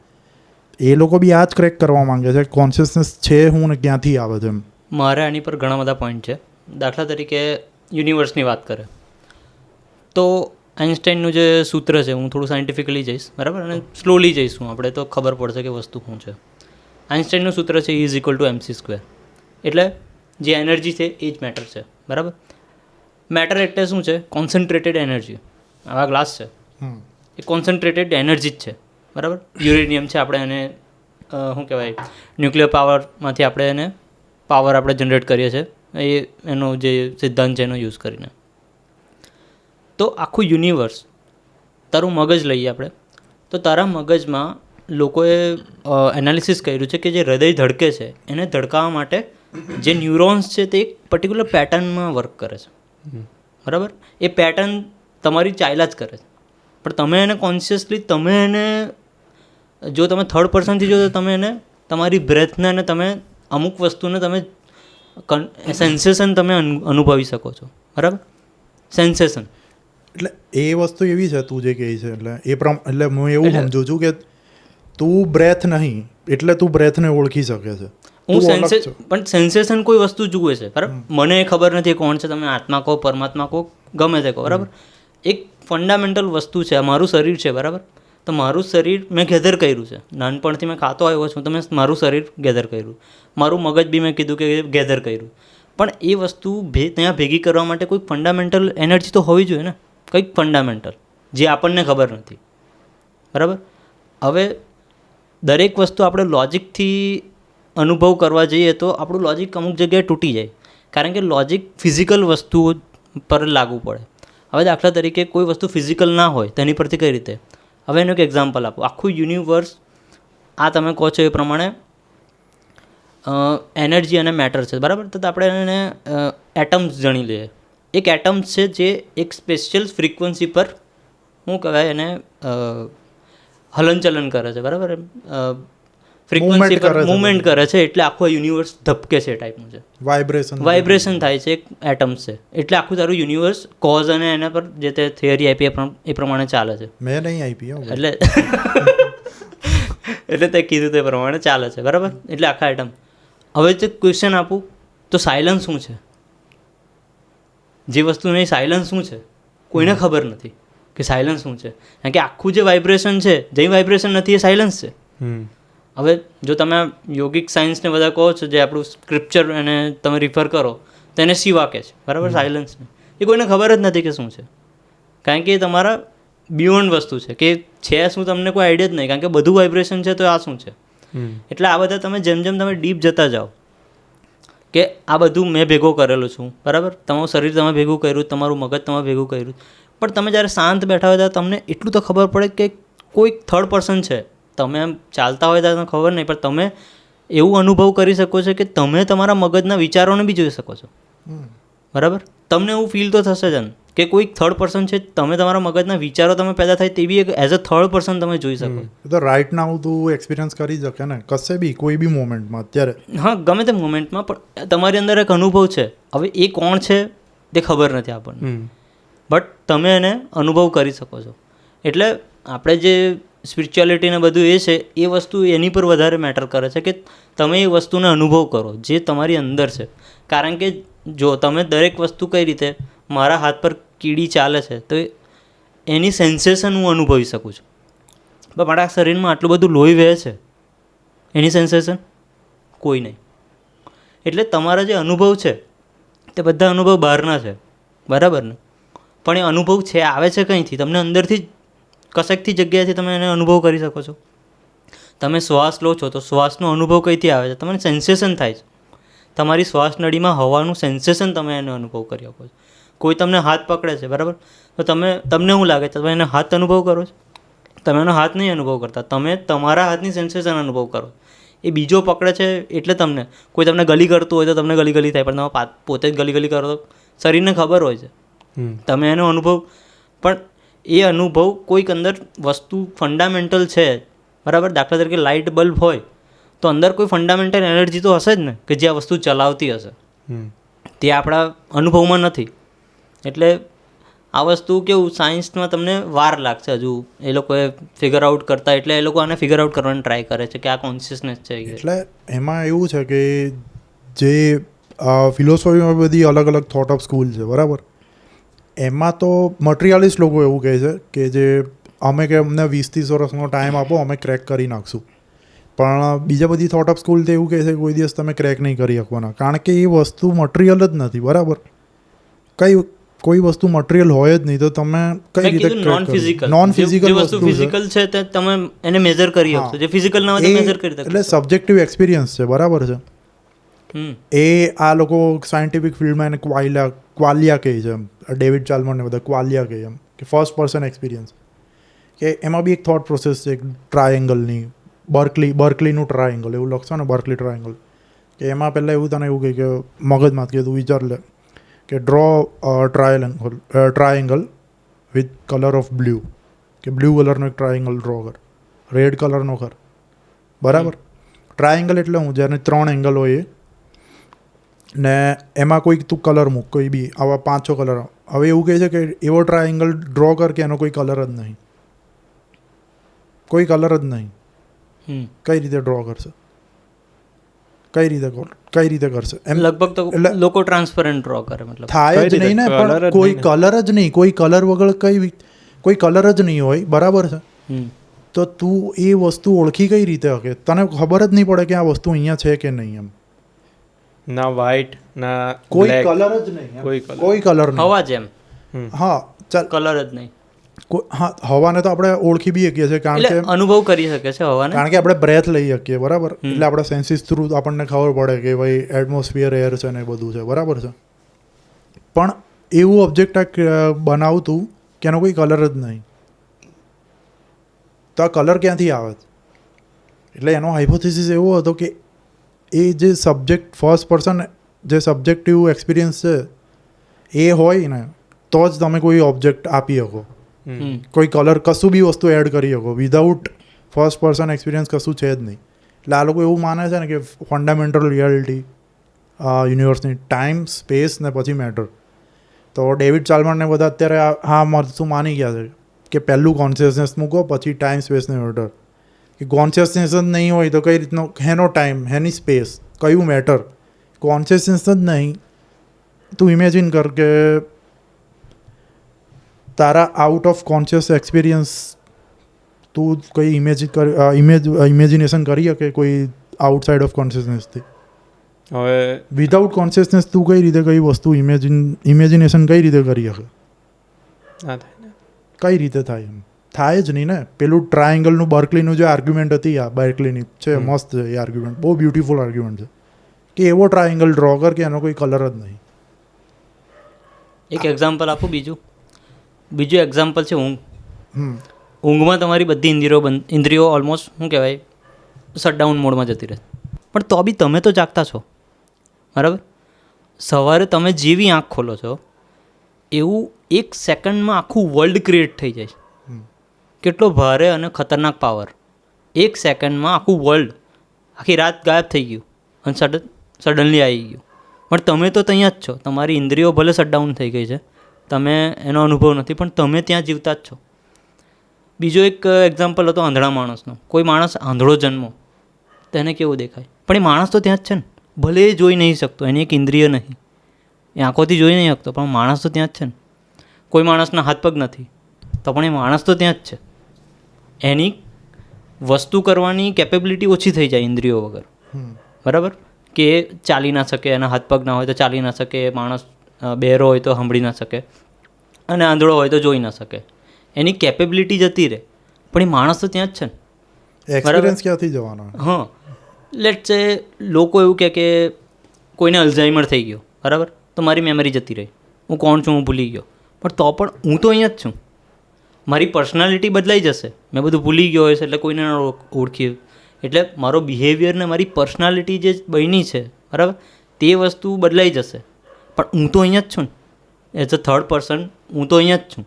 એ લોકો બી આ જ ક્રેક કરવા માંગે છે. કોન્શિયસનેસ છે હું ને ક્યાંથી આવે છે એમ. મારે આની પર ઘણા બધા પોઈન્ટ છે. દાખલા તરીકે યુનિવર્સની વાત કરે તો આઇન્સ્ટાઈનનું જે સૂત્ર છે, હું થોડું સાયન્ટિફિકલી જઈશ બરાબર, અને સ્લોલી જઈશું આપણે તો ખબર પડશે કે વસ્તુ શું છે. આઇન્સ્ટાઈનનું સૂત્ર છે E=mc². એટલે જે એનર્જી છે એ જ મેટર છે બરાબર. મેટર એટલે શું છે? Concentrated energy. આવા ગ્લાસ છે એ કોન્સન્ટ્રેટેડ એનર્જી જ છે બરાબર. યુરેનિયમ છે, આપણે એને શું કહેવાય, ન્યુક્લિયર પાવરમાંથી આપણે એને પાવર આપણે જનરેટ કરીએ છીએ એ એનો જે સિદ્ધાંત છે એનો યુઝ કરીને. તો આખું યુનિવર્સ, તારું મગજ લઈએ આપણે, તો તારા મગજમાં લોકોએ એનાલિસિસ કર્યું છે કે જે હૃદય ધડકે છે એને ધડકાવવા માટે જે ન્યુરોન્સ છે તે એક પર્ટિક્યુલર પેટર્નમાં વર્ક કરે છે બરાબર. એ પેટર્ન તમારી ચાલ્યા જ કરે છે, પણ તમે એને કોન્શિયસલી તમે એને જો તમે થર્ડ પર્સનથી જો તો તમે એને તમારી બ્રેથને અને તમે અમુક વસ્તુને તમે સેન્સેશન તમે અનુભવી શકો છો બરાબર. સેન્સેશન એટલે એ વસ્તુ એવી છે તું જે કહે છે, એટલે હું એવું સમજુ છું કે તું બ્રેથ નહીં એટલે તું બ્રેથને ઓળખી શકે છે. પણ સેન્સેશન કોઈ વસ્તુ જુએ છે બરાબર. મને ખબર નથી કોણ છે, તમે આત્મા કહો, પરમાત્મા કહો, ગમે તે કહો બરાબર. એક ફંડામેન્ટલ વસ્તુ છે, મારું શરીર છે બરાબર. તો મારું શરીર મેં ગેધર કર્યું છે, નાનપણથી મેં ખાતો આવ્યો છું તો મેં મારું શરીર ગેધર કર્યું, મારું મગજ બી મેં કીધું કે ગેધર કર્યું. પણ એ વસ્તુ ત્યાં ભેગી કરવા માટે કોઈક ફંડામેન્ટલ એનર્જી તો હોવી જોઈએ ને, કંઈક ફંડામેન્ટલ જે આપણને ખબર નથી બરાબર. હવે દરેક વસ્તુ આપણે લોજિકથી અનુભવ કરવા જઈએ તો આપણું લોજિક અમુક જગ્યાએ તૂટી જાય, કારણ કે લોજિક ફિઝિકલ વસ્તુઓ પર લાગુ પડે. હવે દાખલા તરીકે કોઈ વસ્તુ ફિઝિકલ ના હોય તેની પરથી કઈ રીતે? હવે એનું એક એક્ઝામ્પલ આપો. આખું યુનિવર્સ આ તમે કહો છો એ પ્રમાણે એનર્જી અને મેટર છે બરાબર. તો આપણે એને એટમ્સ ગણી લઈએ. એક એટમ્સ છે જે એક સ્પેશિયલ ફ્રીક્વન્સી પર શું કહેવાય એને હલનચલન કરે છે બરાબર. ફ્રીક્વન્સી પર મુવમેન્ટ કરે છે એટલે આખો યુનિવર્સ ધબકે છે એ ટાઈપનું છે. વાઇબ્રેશન થાય છે, એક એટમ્સ છે એટલે આખું તારું યુનિવર્સ કોઝ અને એના પર જે તે થિયરી આપી એ પ્રમાણે ચાલે છે. મેં નહીં આપી એટલે તે કીધું તે પ્રમાણે ચાલે છે બરાબર. એટલે આખા એટમ. હવે જે ક્વેશ્ચન આપું તો સાયલન્સ શું છે? જે વસ્તુની સાયલન્સ શું છે કોઈને ખબર નથી કે સાયલન્સ શું છે, કારણ કે આખું જે વાઇબ્રેશન છે, જે વાઇબ્રેશન નથી એ સાયલન્સ છે. હવે જો તમે યોગિક સાયન્સને બધા કહો છો, જે આપણું સ્ક્રિપ્ચર એને તમે રિફર કરો તો એને સી વાકે છે બરાબર, સાયલન્સને. એ કોઈને ખબર જ નથી કે શું છે, કારણ કે એ તમારા બિયોન્ડ વસ્તુ છે કે છે શું તમને કોઈ આઈડિયા જ નહીં, કારણ કે બધું વાઇબ્રેશન છે તો આ શું છે. એટલે આ બધા તમે જેમ જેમ તમે ડીપ જતા જાઓ કે આ બધું મેં ભેગો કરેલું છું બરાબર, તમારું શરીર તમે ભેગું કર્યું, તમારું મગજ તમે ભેગું કર્યું, પણ તમે જ્યારે શાંત બેઠા હોય ત્યારે તમને એટલું તો ખબર પડે કે કોઈક થર્ડ પર્સન છે. તમે એમ ચાલતા હોય ત્યારે તમને ખબર નહીં, પણ તમે એવું અનુભવ કરી શકો છો કે તમે તમારા મગજના વિચારોને બી જોઈ શકો છો બરાબર. તમને એવું ફીલ તો થશે જ કે કોઈક થર્ડ પર્સન છે, તમે તમારા મગજના વિચારો તમે પેદા થાય તે બી એક એઝ અ થર્ડ પર્સન તમે જોઈ શકો. તો રાઇટ નાઉ તું એક્સપિરિયન્સ કરી શકે ને કશે બી કોઈ બી મોમેન્ટમાં અત્યારે. હા, ગમે તે મોમેન્ટમાં, પણ તમારી અંદર એક અનુભવ છે. હવે એ કોણ છે તે ખબર નથી આપણને, બટ તમે એને અનુભવ કરી શકો છો. એટલે આપણે જે સ્પિરિચ્યુઆલિટીને બધું એ છે એ વસ્તુ એની પર વધારે મેટર કરે છે કે તમે એ વસ્તુને અનુભવ કરો જે તમારી અંદર છે. કારણ કે જો તમે દરેક વસ્તુ કઈ રીતે, મારા હાથ પર કીડી ચાલે છે તો એની સેન્સેશન હું અનુભવી શકું છું, પણ મારા શરીરમાં આટલું બધું લોહી વહે છે એની સેન્સેશન કોઈ નહીં. એટલે તમારા જે અનુભવ છે તે બધા અનુભવ બહારના છે બરાબર ને, પણ એ અનુભવ છે આવે છે કંઈથી, તમને અંદરથી જ કશેકથી જગ્યાએથી તમે એને અનુભવ કરી શકો છો. તમે શ્વાસ લો છો તો શ્વાસનો અનુભવ કઈથી આવે છે, તમને સેન્સેશન થાય છે. તમારી શ્વાસ નળીમાં હવાનું સેન્સેશન તમે એને અનુભવ કરી શકો છો. કોઈ તમને હાથ પકડે છે, બરાબર, તો તમને શું લાગે છે, તમે એનો હાથ અનુભવ કરો છો? તમે એનો હાથ નહીં અનુભવ કરતા, તમે તમારા હાથની સેન્સેશન અનુભવ કરો. એ બીજો પકડે છે એટલે કોઈ તમને ગલી કરતું હોય તો તમને ગલી થાય, પણ તમે પોતે જ ગલી કરો તો શરીરને ખબર હોય છે, તમે એનો અનુભવ. પણ એ અનુભવ કોઈક અંદર વસ્તુ ફંડામેન્ટલ છે, બરાબર. દાખલા તરીકે લાઇટ બલ્બ હોય તો અંદર કોઈ ફંડામેન્ટલ એનર્જી તો હશે જ ને કે જે આ વસ્તુ ચલાવતી હશે, તે આપણા અનુભવમાં નથી. એટલે આ વસ્તુ કેવું, સાયન્સમાં તમને વાર લાગશે હજુ એ લોકોએ ફિગર આઉટ કરતા, એટલે એ લોકો આને ફિગર આઉટ કરવાની ટ્રાય કરે છે કે આ કોન્શિયસનેસ છે. એટલે એમાં એવું છે કે જે ફિલોસોફીમાં બધી અલગ અલગ થોટ ઓફ સ્કૂલ છે, બરાબર. એમાં તો મટીરિયાલિસ્ટ લોકો એવું કહે છે કે જે અમે કે અમને 20-30 વર્ષનો ટાઈમ આપો, અમે ક્રેક કરી નાખશું. પણ બીજા બધી થોટ ઓફ સ્કૂલ તો એવું કહે છે કે કોઈ દિવસ તમે ક્રેક નહીં કરી શકવાના, કારણ કે એ વસ્તુ મટીરિયલ જ નથી, બરાબર. કોઈ વસ્તુ મટીરિયલ હોય જ નહીં તો તમે કઈ રીતે નોન ફિઝિકલ વસ્તુ ફિઝિકલ છે તે તમે એને મેજર કરી શકશો, જે ફિઝિકલ ના હોય તો મેજર કરી શકશો. એટલે સબ્જેક્ટિવ એક્સપિરિયન્સ છે, બરાબર છે. એ આ લોકો સાયન્ટિફિક ફિલ્ડમાં એને ક્વાલિયા કહે છે, ડેવિડ ચાલ્મર ને બધા ક્વાલિયા કહે એમ, કે ફર્સ્ટ પર્સન એક્સપિરિયન્સ. કે એમાં બી એક થોટ પ્રોસેસ છે ટ્રાયેંગલની, બર્કલીનું ટ્રાયેંગલ એવું લખશો ને, બર્કલી ટ્રાયેંગલ, કે એમાં પહેલાં એવું તને એવું કહે કે મગજમાં કે તું વિચાર લે કે draw triangle with colour of blue, કે બ્લુ કલરનો એક ટ્રાયેંગલ ડ્રો કર, રેડ કલરનો કર, બરાબર. ટ્રાયેંગલ એટલે હું જેને 3 એંગલ હોય ને એમાં કોઈ તું કલર મૂક, કોઈ બી આવા 5-6 કલર. હવે એવું કહે છે કે એવો ટ્રાયેંગલ ડ્રો કર કે એનો કોઈ કલર જ નહીં, કોઈ કલર જ નહીં. કઈ રીતે ડ્રો કરશે, કઈ રીતે કરશે એમ? લગભગ તો લોકો ટ્રાન્સપરન્ટ ડ્રો કરે, મતલબ થાય જ નહીં ને, પણ કોઈ કલર જ નહીં, કોઈ કલર વગર કોઈ કલર જ નહીં હોય, બરાબર છે. તો તું એ વસ્તુ ઓળખી કઈ રીતે શકે? તને ખબર જ નહીં પડે કે આ વસ્તુ અહીંયા છે કે નહીં એમ. ના વ્હાઇટ ના કોઈ કલર જ નહીં, કોઈ કલર નહીં, હવા જેમ. હા ચાલ, કલર જ નહીં. હા, હવાને તો આપણે ઓળખી બી શકીએ છીએ, કારણ કે અનુભવ કરી શકે છે હવાને, કારણ કે આપણે બ્રેથ લઈ શકીએ, બરાબર. એટલે આપણા સેન્સીસ થ્રુ આપણને ખબર પડે કે ભાઈ એટમોસ્ફિયર, એર છે ને બધું છે, બરાબર છે. પણ એવું ઓબ્જેક્ટ બનાવતું કે એનો કોઈ કલર જ નહીં, તો આ કલર ક્યાંથી આવે? એટલે એનો હાઇપોથેસિસ એવો હતો કે એ જે સબ્જેક્ટ ફર્સ્ટ પર્સન જે સબ્જેક્ટિવ એક્સપિરિયન્સ છે એ હોય ને તો જ તમે કોઈ ઓબ્જેક્ટ આપી શકો, કોઈ કલર કશું બી વસ્તુ એડ કરી શકો. વિધાઉટ ફર્સ્ટ પર્સન એક્સપિરિયન્સ કશું છે જ નહીં. એટલે આ લોકો એવું માને છે ને કે ફંડામેન્ટલ રિયાલિટી યુનિવર્સની ટાઈમ, સ્પેસ ને પછી મેટર. તો ડેવિડ ચાલ્મર ને બધા અત્યારે હા મરતું માની ગયા છે કે પહેલું કોન્શિયસનેસ મૂકો, પછી ટાઈમ, સ્પેસ ને મેટર. કે કોન્શિયસનેસ જ નહીં હોય તો કઈ રીતનો હેનો ટાઈમ, હેની સ્પેસ, કયું મેટર? કોન્શિયસનેસ જ નહીં. તું ઇમેજિન કર કે તારા આઉટ ઓફ કોન્શિયસ એક્સપિરિયન્સ તું કંઈ ઇમેજિનેશન કરી શકે કોઈ આઉટસાઇડ ઓફ કોન્શિયસનેસથી. હવે વિધાઉટ કોન્શિયસનેસ તું કઈ રીતે કઈ વસ્તુ ઇમેજિનેશન કઈ રીતે કરી શકે? કઈ રીતે થાય? એમ થાય જ નહીં ને. પેલું ટ્રાયેંગલનું બર્કલીનું જે આર્ગ્યુમેન્ટ હતી, આ બર્કલીની છે, મસ્ત છે એ આર્ગ્યુમેન્ટ, બહુ બ્યુટિફુલ આર્ગ્યુમેન્ટ છે કે એવો ટ્રાયેંગલ ડ્રો કર કે એનો કોઈ કલર જ નહીં. એક એક્ઝામ્પલ આપું. બીજું એક્ઝામ્પલ છે ઊંઘ. ઊંઘમાં તમારી બધી ઇન્દ્રિયો ઓલમોસ્ટ શું કહેવાય શટડાઉન મોડમાં જતી રહે, પણ તો બી તમે તો જાગતા છો, બરાબર. સવારે તમે જેવી આંખ ખોલો છો એવું 1 સેકન્ડમાં આખું વર્લ્ડ ક્રિએટ થઈ જાય છે. કેટલો ભારે અને ખતરનાક પાવર! 1 સેકન્ડમાં આખું વર્લ્ડ, આખી રાત ગાયબ થઈ ગયું અને સડનલી આવી ગયું. પણ તમે તો ત્યાં જ છો, તમારી ઇન્દ્રિયો ભલે શટડાઉન થઈ ગઈ છે, તમે એનો અનુભવ નથી, પણ તમે ત્યાં જીવતા જ છો. બીજો એક એક્ઝામ્પલ હતો આંધળા માણસનો. કોઈ માણસ આંધળો જન્મો તો એને કેવું દેખાય? પણ એ માણસ તો ત્યાં જ છે ને, ભલે એ જોઈ નહીં શકતો, એની એક ઇન્દ્રિય નહીં, એ આંખોથી જોઈ નહીં શકતો, પણ માણસ તો ત્યાં જ છે ને. કોઈ માણસના હાથ પગ નથી તો પણ એ માણસ તો ત્યાં જ છે. એની વસ્તુ કરવાની કેપેબિલિટી ઓછી થઈ જાય ઇન્દ્રિયો વગર, બરાબર. કે ચાલી ના શકે, એના હાથ પગ ના હોય તો ચાલી ના શકે, માણસ બહેરો હોય તો સાંભળી ના શકે, અને આંધળો હોય તો જોઈ ના શકે. એની કેપેબિલિટી જતી રહે, પણ એ માણસ તો ત્યાં જ છે ને. એક્સપિરિયન્સ ક્યાંથી જવાનો? હા, લેટ્સ સે લોકો એવું કહે કે કોઈને અલ્ઝાઇમર થઈ ગયો, બરાબર, તો મારી મેમરી જતી રહી. હું કોણ છું હું ભૂલી ગયો, પણ તો પણ હું તો અહીંયા જ છું. મારી પર્સનાલિટી બદલાઈ જશે, મેં બધું ભૂલી ગયો હશે એટલે કોઈને ઓળખ્યું, એટલે મારો બિહેવિયર ને મારી પર્સનાલિટી જે બની છે બરાબર તે વસ્તુ બદલાઈ જશે, પણ હું તો અહીંયા જ છું એઝ અ થર્ડ પર્સન, હું તો અહીંયા જ છું.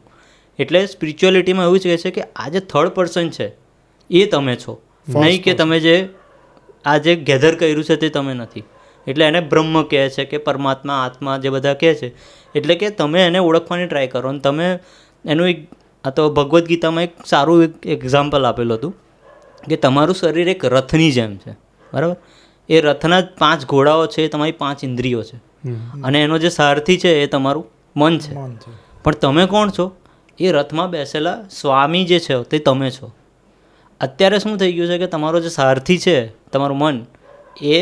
એટલે સ્પિરિચ્યુઅલિટીમાં એવું જ કહે છે કે આ જે થર્ડ પર્સન છે એ તમે છો, નહીં કે તમે જે આ જે ગેધર કર્યું છે તે તમે નથી. એટલે એને બ્રહ્મ કહે છે કે પરમાત્મા, આત્મા જે બધા કહે છે, એટલે કે તમે એને ઓળખવાની ટ્રાય કરો. અને તમે એનું એક આ તો ભગવદ્ ગીતામાં એક સારું એક એક્ઝામ્પલ આપેલું હતું કે તમારું શરીર એક રથની જેમ છે બરાબર. એ રથના 5 ઘોડાઓ છે એ તમારી 5 ઇન્દ્રિયો છે, અને એનો જે સારથી છે એ તમારું મન છે. પણ તમે કોણ છો? એ રથમાં બેસેલા સ્વામી જે છે તે તમે છો. અત્યારે શું થઈ ગયું છે કે તમારો જે સારથી છે તમારું મન એ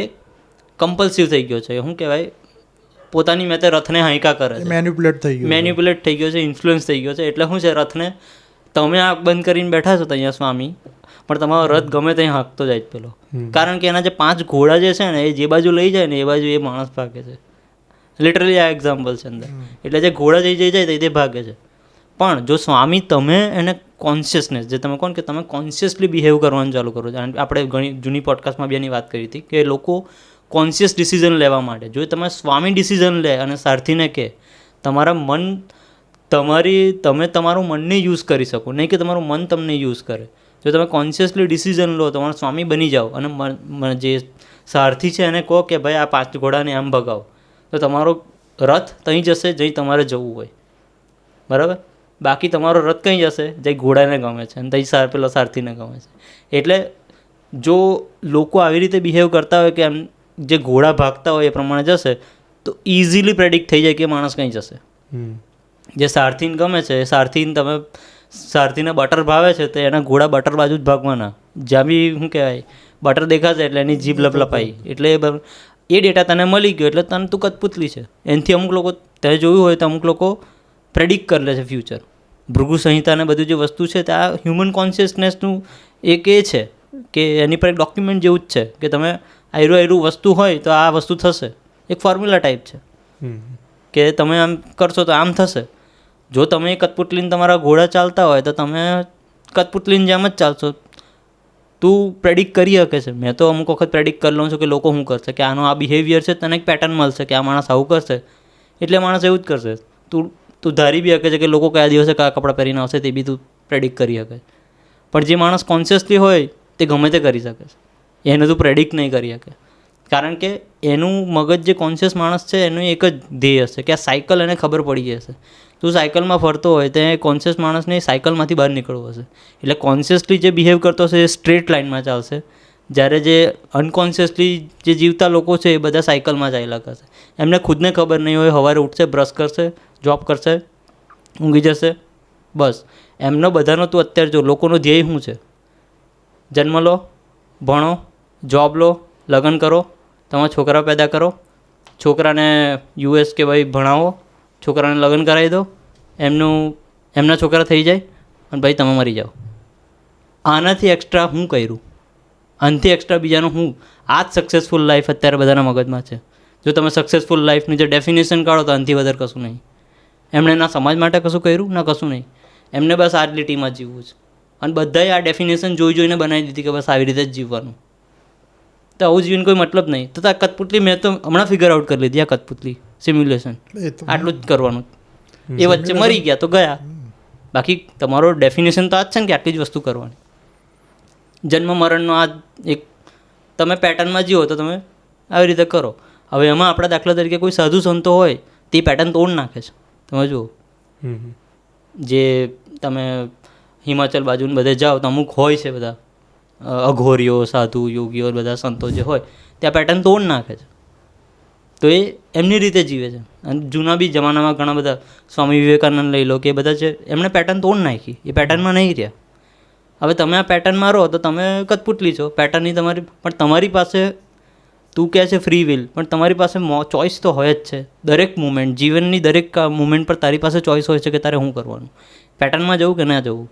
કમ્પલ્સિવ થઈ ગયો છે, શું કહેવાય, પોતાની મેં તે રથને હાંકા કરે છે, મેન્યુપ્યુલેટ થઈ ગયો છે, ઇન્ફ્લુઅન્સ થઈ ગયો છે. એટલે શું છે, રથને તમે આંખ બંધ કરીને બેઠા છો અહીંયા સ્વામી, પણ તમારો રથ ગમે ત્યાં હાંકતો જાય પેલો, કારણ કે એના જે 5 ઘોડા જે છે ને એ જે બાજુ લઈ જાય ને એ બાજુ એ માણસ ભાગે છે. લિટરલી આ એક્ઝામ્પલ છે અંદર. એટલે જે ઘોડા જઈ જાય તે ભાગે છે. પણ જો સ્વામી તમે એને કોન્શિયસનેસ જે તમે કોણ કે તમે કોન્શિયસલી બિહેવ કરવાનું ચાલુ કરો છો. આપણે ઘણી જૂની પોડકાસ્ટમાં બી એની વાત કરી હતી કે લોકો કોન્શિયસ ડિસિઝન લેવા માટે જો તમે સ્વામી ડિસિઝન લે અને સારથીને કે તમારા મન તમે તમારું મનને યુઝ કરી શકો, નહીં કે તમારું મન તમને યુઝ કરે. જો તમે કોન્શિયસલી ડિસિઝન લો, તમારો સ્વામી બની જાઓ અને જે સારથી છે એને કહો કે ભાઈ આ 5 ઘોડાને આમ ભગાવો, તો તમારો રથ ત્યાં જશે જઈ તમારે જવું હોય બરાબર. બાકી તમારો રથ કઈ જશે જઈ ઘોડાને ગમે છે અને ત્યાં પેલો સારથીને ગમે છે. એટલે જો લોકો આવી રીતે બિહેવ કરતા હોય કે એમ જે ઘોડા ભાગતા હોય એ પ્રમાણે જશે તો ઇઝીલી પ્રેડિક્ટ થઈ જાય કે માણસ કંઈ જશે. જે સારથીને ગમે છે એ સારથીને બટર ભાવે છે તો એના ઘોડા બટર બાજુ જ ભાગવાના. જ્યાં બી શું કહેવાય બટર દેખાશે એટલે એની જીભ લપલપાઈ, એટલે એ ડેટા તને મળી ગયો એટલે તને તું કઠપુતલી છે. એનાથી અમુક લોકો તે જોયું હોય તો અમુક લોકો પ્રેડિક્ટ કરી લે છે ફ્યુચર. ભૃગુ સંહિતાને બધું જે વસ્તુ છે ત્યાં હ્યુમન કોન્શિયસનેસનું એક એ છે કે એની પર એક ડોક્યુમેન્ટ જેવું જ છે કે તમે આયરું વસ્તુ હોય તો આ વસ્તુ થશે. એક ફોર્મ્યુલા ટાઈપ છે કે તમે આમ કરશો તો આમ થશે. જો તમે કઠપુતલીને તમારા ઘોડા ચાલતા હોય તો તમે કઠપુતલીને જેમ જ ચાલશો. તું પ્રેડિક્ટ કરી શકે છે. મેં તો અમુક વખત પ્રેડિક્ટ કરી લઉં છું કે લોકો શું કરશે, કે આનો આ બિહેવિયર છે, તને એક પેટર્ન મળશે કે આ માણસ આવું કરશે એટલે માણસ એવું જ કરશે. તું ધારી બી શકે છે કે લોકો કયા દિવસે કયા કપડાં પહેરીને આવશે તે બી તું પ્રેડિક્ટ કરી શકે. પણ જે માણસ કોન્શિયસલી હોય તે ગમે તે કરી શકે છે, એને તું પ્રેડિક્ટ નહીં કરી શકે. કારણ કે એનું મગજ જે કોન્શિયસ માણસ છે એનું એક જ ધ્યેય હશે કે આ સાયકલ એને ખબર પડી જશે. તું સાયકલમાં ફરતો હોય તો એ કોન્શિયસ માણસને સાયકલમાંથી બહાર નીકળવું હશે. એટલે કોન્શિયસલી જે બિહેવ કરતો હશે એ સ્ટ્રેટ લાઇનમાં ચાલશે, જ્યારે જે અનકોન્શિયસલી જે જીવતા લોકો છે એ બધા સાયકલમાં ચાલ્યા કરશે. એમને ખુદને ખબર નહીં હોય, સવારે ઉઠશે, બ્રશ કરશે, જોબ કરશે, ઊંઘી જશે, બસ. એમનો બધાનો તું અત્યારે જો લોકોનો ધ્યેય શું છે, જન્મ લો, ભણો, જોબ લો, લગ્ન કરો, તમારા છોકરા પેદા કરો, છોકરાને US કે ભાઈ ભણાવો, છોકરાને લગ્ન કરાવી દો, એમના છોકરા થઈ જાય અને ભાઈ તમે મરી જાઓ. આનાથી એક્સ્ટ્રા હું કર્યું, આનાથી એક્સ્ટ્રા બીજાનું હું? આ જ સક્સેસફુલ લાઈફ અત્યારે બધાના મગજમાં છે. જો તમે સક્સેસફુલ લાઈફની જે ડેફિનેશન કાઢો તો આનાથી વધારે કશું નહીં. એમણે ના સમાજ માટે કશું કર્યું ના કશું નહીં. એમને બસ આ જ લીટીમાં જીવવું છે. અને બધાએ આ ડેફિનેશન જોઈને બનાવી દીધી કે બસ આવી રીતે જ જીવવાનું. તો આવું જીવન કોઈ મતલબ નહીં. તો આ કઠપુતલી મેં તો હમણાં ફિગર આઉટ કરી લીધી. આ કઠપુતલી સિમ્યુલેશન આટલું જ કરવાનું. એ વચ્ચે મરી ગયા તો ગયા. બાકી તમારો ડેફિનેશન તો આ જ છે ને કે આટલી જ વસ્તુ કરવાની. જન્મ મરણનો આ એક તમે પેટર્નમાં જીવો તો તમે આવી રીતે કરો. હવે એમાં આપણા દાખલા તરીકે કોઈ સાધુ સંતો હોય તે પેટર્ન તોડ નાખે છે. તમે જુઓ, જે તમે હિમાચલ બાજુને બધે જાઓ તો અમુક હોય છે બધા અઘોરીઓ, સાધુ, યોગીઓ, બધા સંતો જે હોય ત્યાં પેટર્ન તોડ નાખે છે. તો એ એમની રીતે જીવે છે. અને જૂના બી જમાનામાં ઘણા બધા સ્વામી વિવેકાનંદ લઈ લો કે બધા છે, એમણે પેટર્ન તોડ નાખી, એ પેટર્નમાં નહીં રહ્યા. હવે તમે આ પેટર્નમાં રહો તો તમે કઠપુતલી છો. પેટર્નની તમારી પાસે તું કહે છે ફ્રી વિલ, પણ તમારી પાસે ચોઈસ તો હોય જ છે. દરેક મુમેન્ટ, જીવનની દરેક મુમેન્ટ પર તારી પાસે ચોઈસ હોય છે કે તારે શું કરવાનું, પેટર્નમાં જવું કે ના જવું.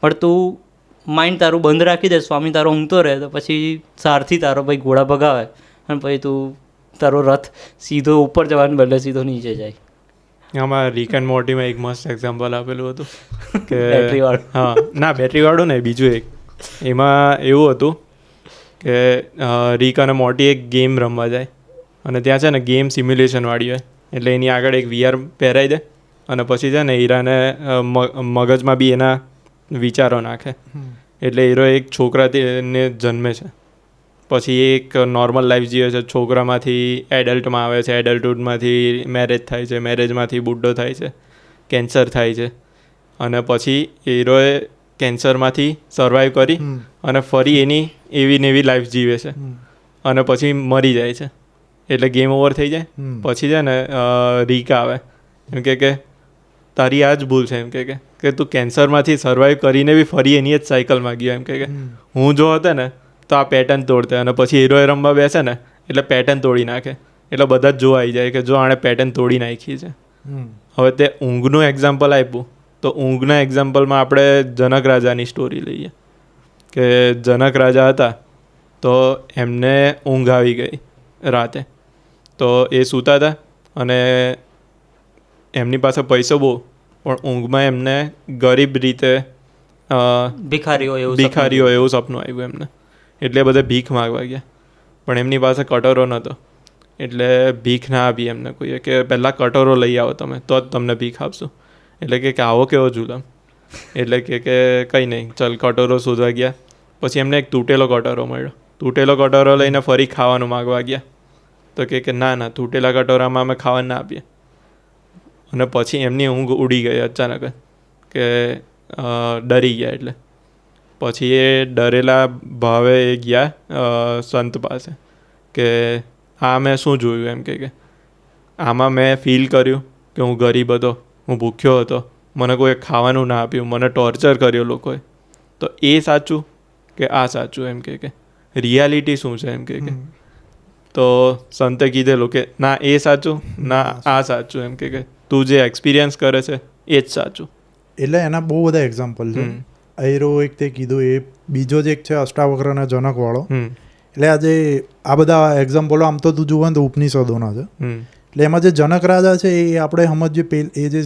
પણ તું માઇન્ડ તારું બંધ રાખી દે, સ્વામી તારો ઊંઘતો રહે, તો પછી સારથી તારો ભાઈ ઘોડા ભગાવે અને પછી તું તારો રથ સીધો ઉપર જવાને બદલે સીધો નીચે જાય. આમાં રિક એન્ડ મોર્ટીમાં એક મસ્ત એક્ઝામ્પલ આપેલું હતું કે બેટરીવાળું. હા ના બેટરીવાળું નહીં, બીજું એક. એમાં એવું હતું કે રિક અને મોર્ટી એક ગેમ રમવા જાય અને ત્યાં છે ને ગેમ સિમ્યુલેશનવાળી હોય, એટલે એની આગળ એક VR પહેરાઈ દે અને પછી છે ને હીરાને મગજમાં બી એના વિચારો નાખે, એટલે હીરો એક છોકરાને જન્મે છે, પછી એક નોર્મલ લાઈફ જીવે છે, છોકરામાંથી એડલ્ટમાં આવે છે, એડલ્ટહુડમાંથી મેરેજ થાય છે, મેરેજમાંથી બુઢો થાય છે, કેન્સર થાય છે, અને પછી હીરોએ કેન્સરમાંથી સર્વાઈવ કરી અને ફરી એની એવી ને એવી લાઈફ જીવે છે અને પછી મરી જાય છે, એટલે ગેમ ઓવર થઈ જાય. પછી છે ને રીક આવે એમ કે તારી આ જ ભૂલ છે, એમ કે તું કેન્સરમાંથી સર્વાઈવ કરીને બી ફરી એની જ સાયકલમાં ગયો, એમ કે હું જો હતો ને તો આ પેટર્ન તોડતે, અને પછી હીરોએ રમવા બેસે ને એટલે પેટર્ન તોડી નાખે, એટલે બધા જ જોવા આવી જાય કે જો આણે પેટર્ન તોડી નાખી છે. હવે તે ઊંઘનું એક્ઝામ્પલ આપ્યું તો ઊંઘના એક્ઝામ્પલમાં આપણે જનક રાજાની સ્ટોરી લઈએ કે જનક રાજા હતા તો એમને ઊંઘ આવી ગઈ રાતે, તો એ સૂતા હતા અને એમની પાસે પૈસો બહુ, પણ ઊંઘમાં એમને ગરીબ રીતે ભિખારી હોય એવું સપનું આવ્યું એમને, એટલે બધા ભીખ માગવા ગયા, પણ એમની પાસે કટોરો નહોતો, એટલે ભીખ ના આપી એમને કોઈએ કે પહેલાં કટોરો લઈ આવો તમે તો જ તમને ભીખ આપશું, એટલે કે આવો કેવો જુલમ, એટલે કે કંઈ નહીં ચાલ કટોરો શોધવા ગયા, પછી એમને એક તૂટેલો કટોરો મળ્યો, તૂટેલો કટોરો લઈને ફરી ખાવાનું માગવા ગયા, તો કે ના તૂટેલા કટોરામાં અમે ખાવાનું ના આપીએ, અને પછી એમની ઊંઘ ઉડી ગઈ અચાનક જ કે ડરી ગયા, એટલે પછી એ ડરેલા ભાવે એ ગયા સંત પાસે કે આ મેં શું જોયું, એમ કે આમાં મેં ફીલ કર્યું કે હું ગરીબ હતો, હું ભૂખ્યો હતો, મને કોઈ ખાવાનું ના આપ્યું, મને ટોર્ચર કર્યો લોકોએ, તો એ સાચું કે આ સાચું, એમ કે રિયાલિટી શું છે, એમ કે તો સંતે કીધેલું કે ના એ સાચું ના આ સાચું, એમ કે તું જે એક્સપિરિયન્સ કરે છે એ જ સાચું. એટલે એના બહુ બધા એક્ઝામ્પલ છે. આયરો એક તે કીધું, એ બીજો જ એક છે અષ્ટાવક્ર અને જનકવાળો. એટલે આજે આ બધા એક્ઝામ્પલો આમ તો તું જુઓ ને તો ઉપનિષદોના છે, એટલે એમાં જે જનક રાજા છે એ આપણે સમજીએ એ જે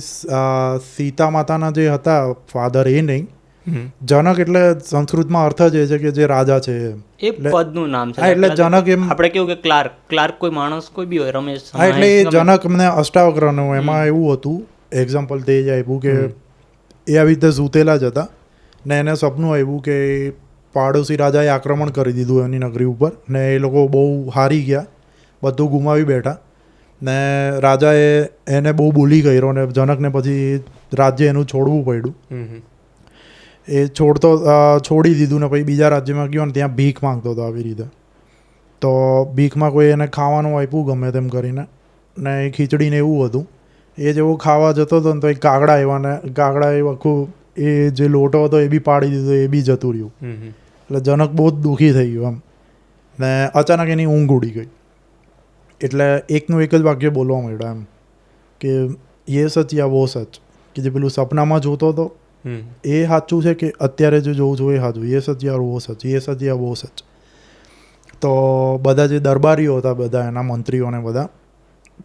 સીતા માતાના જે હતા ફાધર એ નહીં, જનક એટલે સંસ્કૃતમાં અર્થ જ એ છે કે જે રાજા છે એ પદનું નામ છે. હા, એટલે જનક એમ આપણે કેવું કે ક્લાર્ક કોઈ માણસ કોઈ બી હોય, રમેશ. હા, એટલે એ જનક મને અષ્ટાવક્રનું એમાં એવું હતું એક્ઝામ્પલ તે જ આપ્યું કે એ આવી રીતે સૂતેલા જ હતા ને એને સપનું આવ્યું કે પાડોશી રાજાએ આક્રમણ કરી દીધું એની નગરી ઉપર ને એ લોકો બહુ હારી ગયા, બધું ગુમાવી બેઠા ને રાજાએ એને બહુ બોલી કર્યો ને જનકને પછી રાજ્ય એનું છોડવું પડ્યું. એ છોડી દીધું ને પછી બીજા રાજ્યમાં ગયો ને ત્યાં ભીખ માંગતો હતો આવી રીતે, તો ભીખમાં કોઈ એને ખાવાનું આપ્યું ગમે તેમ કરીને ને એ ખીચડીને એવું હતું, એ જેવો ખાવા જતો હતો ને તો એ કાગડા આવ્યા ને કાગડા એ આખું એ જે લોટો હતો એ બી પાડી દીધો, એ બી જતું રહ્યું, એટલે જનક બહુ જ દુઃખી થઈ ગયું એમ, ને અચાનક એની ઊંઘ ઉડી ગઈ, એટલે એકનું એક જ વાક્ય બોલવા માંડ્યા એમ કે યે સચ યા વો સચ, કે જે પેલું સપનામાં જોતો હતો એ સાચું છે કે અત્યારે જે જોઉં છું એ સાચું, યે સચ યા વો સચ, યે સચ યા વો સચ. તો બધા જે દરબારીઓ હતા બધા એના મંત્રીઓને બધા,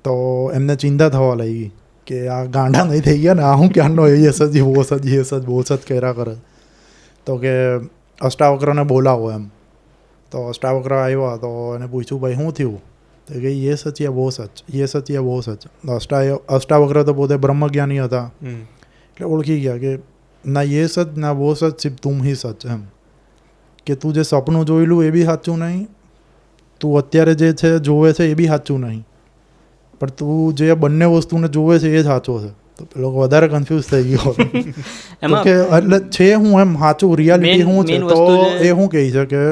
તો એમને ચિંતા થવા લાગી કે આ ગાંડા નહીં થઈ ગયા ને, આ હું ક્યારનો યે સચ વો સચ યે સચ વો સચ કર્યા કરે, તો કે અષ્ટાવક્રને બોલાવો એમ. તો અષ્ટાવક્ર આવ્યા તો એને પૂછ્યું ભાઈ શું થયું, તો કે યે સચ યા વો સચ, યે સચ યા વો સચ. અષ્ટાવક્ર તો પોતે બ્રહ્મજ્ઞાની હતા, એટલે ઓળખી ગયા કે ના યે સચ ના વો સચ, સિર્ફ તુમ હી સચ, એમ કે તું જે સપનું જોયેલું એ બી સાચું નહીં, તું અત્યારે જે છે જોવે છે એ બી સાચું નહીં, પણ તું જે બંને વસ્તુને જોવે છે એ જ સાચો છે. તો પેલો વધારે કન્ફ્યુઝ થઈ ગયો કે એટલે છે હું એમ સાચું રિયાલિટી શું છે, તો એ શું કહે છે કે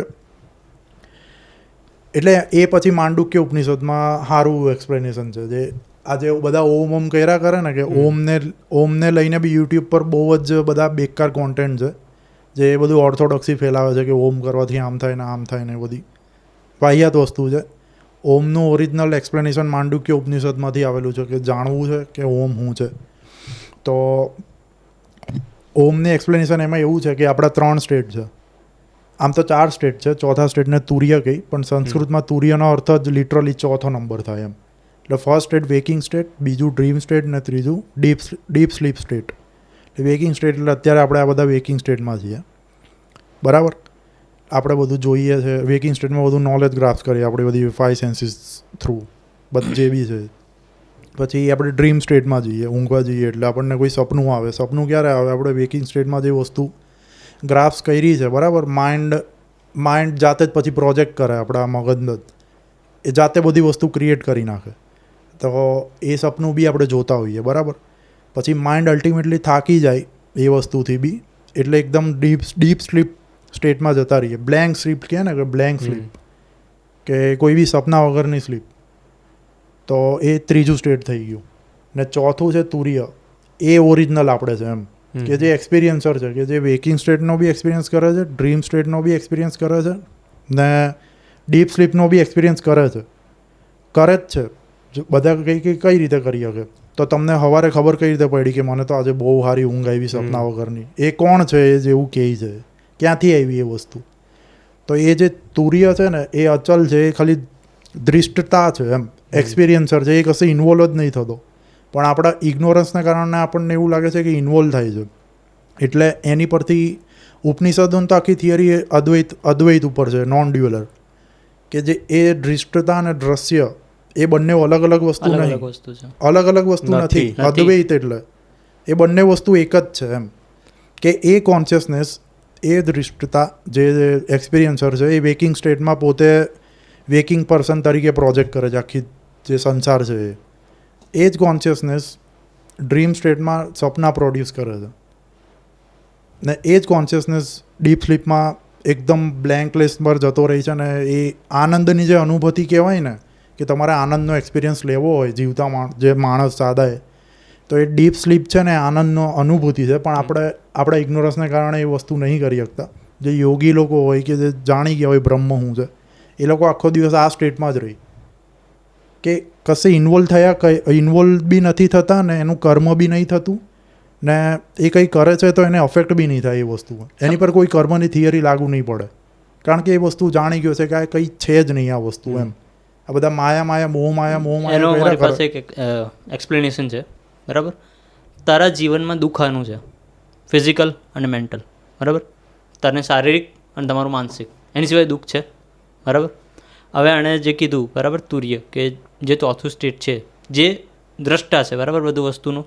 એટલે એ પછી માંડુક્ય ઉપનિષદમાં સારું એક્સપ્લેનેશન છે. જે આજે બધા ઓમ કર્યા કરે ને કે ઓમને લઈને બી યુટ્યુબ પર બહુ જ બધા બેકાર કોન્ટેન્ટ છે, જે એ બધું ઓર્થોડોક્સી ફેલાવે છે કે ઓમ કરવાથી આમ થાય ને આમ થાય ને, એ બધી વાહિયાત વસ્તુ છે. ઓમનું ઓરિજિનલ એક્સપ્લેનેશન માંડુક્ય ઉપનિષદમાંથી આવેલું છે કે જાણવું છે કે ઓમ શું છે. તો ઓમની એક્સપ્લેનેશન એમાં એવું છે કે આપણા 3 સ્ટેટ છે, આમ તો 4 સ્ટેટ છે, ચોથા સ્ટેટને તુર્ય કહી, પણ સંસ્કૃતમાં તુર્યનો અર્થ જ લિટરલી ચોથો નંબર થાય એમ, એટલે ફર્સ્ટ સ્ટેટ વેકિંગ સ્ટેટ, બીજું ડ્રીમ સ્ટેટ ને ત્રીજું ડીપ સ્લીપ સ્ટેટ. એટલે વેકિંગ સ્ટેટ એટલે અત્યારે આપણે આ બધા વેકિંગ સ્ટેટમાં છીએ, બરાબર. આપણે બધું જોઈએ છે વેકિંગ સ્ટેટમાં, બધું નોલેજ ગ્રાફ્સ કરીએ આપણી બધી 5 સેન્સીસ થ્રુ, બધું જે બી છે. પછી આપણે ડ્રીમ સ્ટેટમાં જઈએ, ઊંઘવા જઈએ, એટલે આપણને કોઈ સપનું આવે. સપનું ક્યારે આવે? આપણે વેકિંગ સ્ટેટમાં જે વસ્તુ ગ્રાફ્સ કરી છે, બરાબર, માઇન્ડ જાતે જ પછી પ્રોજેક્ટ કરે આપણા મગજનો જ, એ જાતે બધી વસ્તુ ક્રિએટ કરી નાખે. તો એ સપનું બી આપણે જોતા હોઈએ, બરાબર. પછી માઇન્ડ અલ્ટિમેટલી થાકી જાય એ વસ્તુથી બી, એટલે એકદમ ડીપ સ્લીપ સ્ટેટમાં જતા રહીએ. બ્લેન્ક સ્લીપ કહે ને, કે બ્લેન્ક સ્લીપ, કે કોઈ બી સપના વગરની સ્લીપ. તો એ ત્રીજું સ્ટેટ થઈ ગયું. ને ચોથું છે તુર્ય. એ ઓરિજિનલ આપણે છે એમ, કે જે એક્સપિરિયન્સર છે, કે જે વેકિંગ સ્ટેટનો બી એક્સપિરિયન્સ કરે છે, ડ્રીમ સ્ટેટનો બી એક્સપિરિયન્સ કરે છે, ને ડીપ સ્લીપનો બી એક્સપિરિયન્સ કરે જ છે. બધા કઈ રીતે કરી શકે? તો તમને સવારે ખબર કઈ રીતે પડી કે મને તો આજે બહુ સારી ઊંઘ આવી સપના વગરની? એ કોણ છે એ જેવું કહે છે? ક્યાંથી આવી એ વસ્તુ? તો એ જે તુર્ય છે ને, એ અચલ છે, એ ખાલી દૃષ્ટતા છે એમ, એક્સપિરિયન્સર છે, એ કશે ઇન્વોલ્વ જ નહીં થતો. પણ આપણા ઇગ્નોરન્સને કારણે આપણને એવું લાગે છે કે ઇન્વોલ્વ થાય છે. એટલે એની પરથી ઉપનિષદોની તો આખી થિયરી અદ્વૈત ઉપર છે, નોન ડ્યુઅલર, કે જે એ દૃષ્ટતા અને દ્રશ્ય એ બંને અલગ અલગ વસ્તુ નહીં, અલગ અલગ વસ્તુ નથી. અદ્વૈત એટલે એ બંને વસ્તુ એક જ છે એમ, કે એ કોન્શિયસનેસ, એ દૃષ્ટતા, જે એક્સપિરિયન્સર છે, એ વેકિંગ સ્ટેટમાં પોતે વેકિંગ પર્સન તરીકે પ્રોજેક્ટ કરે છે આખી જે સંસાર છે. એ જ કોન્શિયસનેસ ડ્રીમ સ્ટેટમાં સપના પ્રોડ્યુસ કરે છે, ને એ જ કોન્શિયસનેસ ડીપ સ્લીપમાં એકદમ બ્લેન્ક લેસ પર જતો રહે છે. ને એ આનંદની જે અનુભૂતિ કહેવાય ને, કે તમારે આનંદનો એક્સપિરિયન્સ લેવો હોય જીવતા જે માણસ સાદાએ, તો એ ડીપ સ્લીપ છે ને આનંદનો અનુભૂતિ છે. પણ આપણા ઇગ્નોરન્સને કારણે એ વસ્તુ નહીં કરી શકતા. જે યોગી લોકો હોય, કે જે જાણી ગયા હોય બ્રહ્મ શું છે, એ લોકો આખો દિવસ આ સ્ટેટમાં જ રહી, કે કશે ઇન્વોલ્વ બી નથી થતા, ને એનું કર્મ બી નહીં થતું, ને એ કંઈ કરે છે તો એને અફેક્ટ બી નહીં થાય એ વસ્તુ. એની પર કોઈ કર્મની થિયરી લાગુ નહીં પડે, કારણ કે એ વસ્તુ જાણી ગયો છે કે આ કંઈ છે જ નહીં આ વસ્તુ એમ. આ બધા માયા એનો મારી પાસે એક એક્સપ્લેનેશન છે, બરાબર. તારા જીવનમાં દુઃખ આનું છે, ફિઝિકલ અને મેન્ટલ, બરાબર. તને શારીરિક અને તમારું માનસિક, એની સિવાય દુઃખ છે, બરાબર. હવે આણે જે કીધું, બરાબર, તુર્ય, કે જે ચોથું સ્ટેટ છે, જે દ્રષ્ટા છે, બરાબર, બધું વસ્તુનું.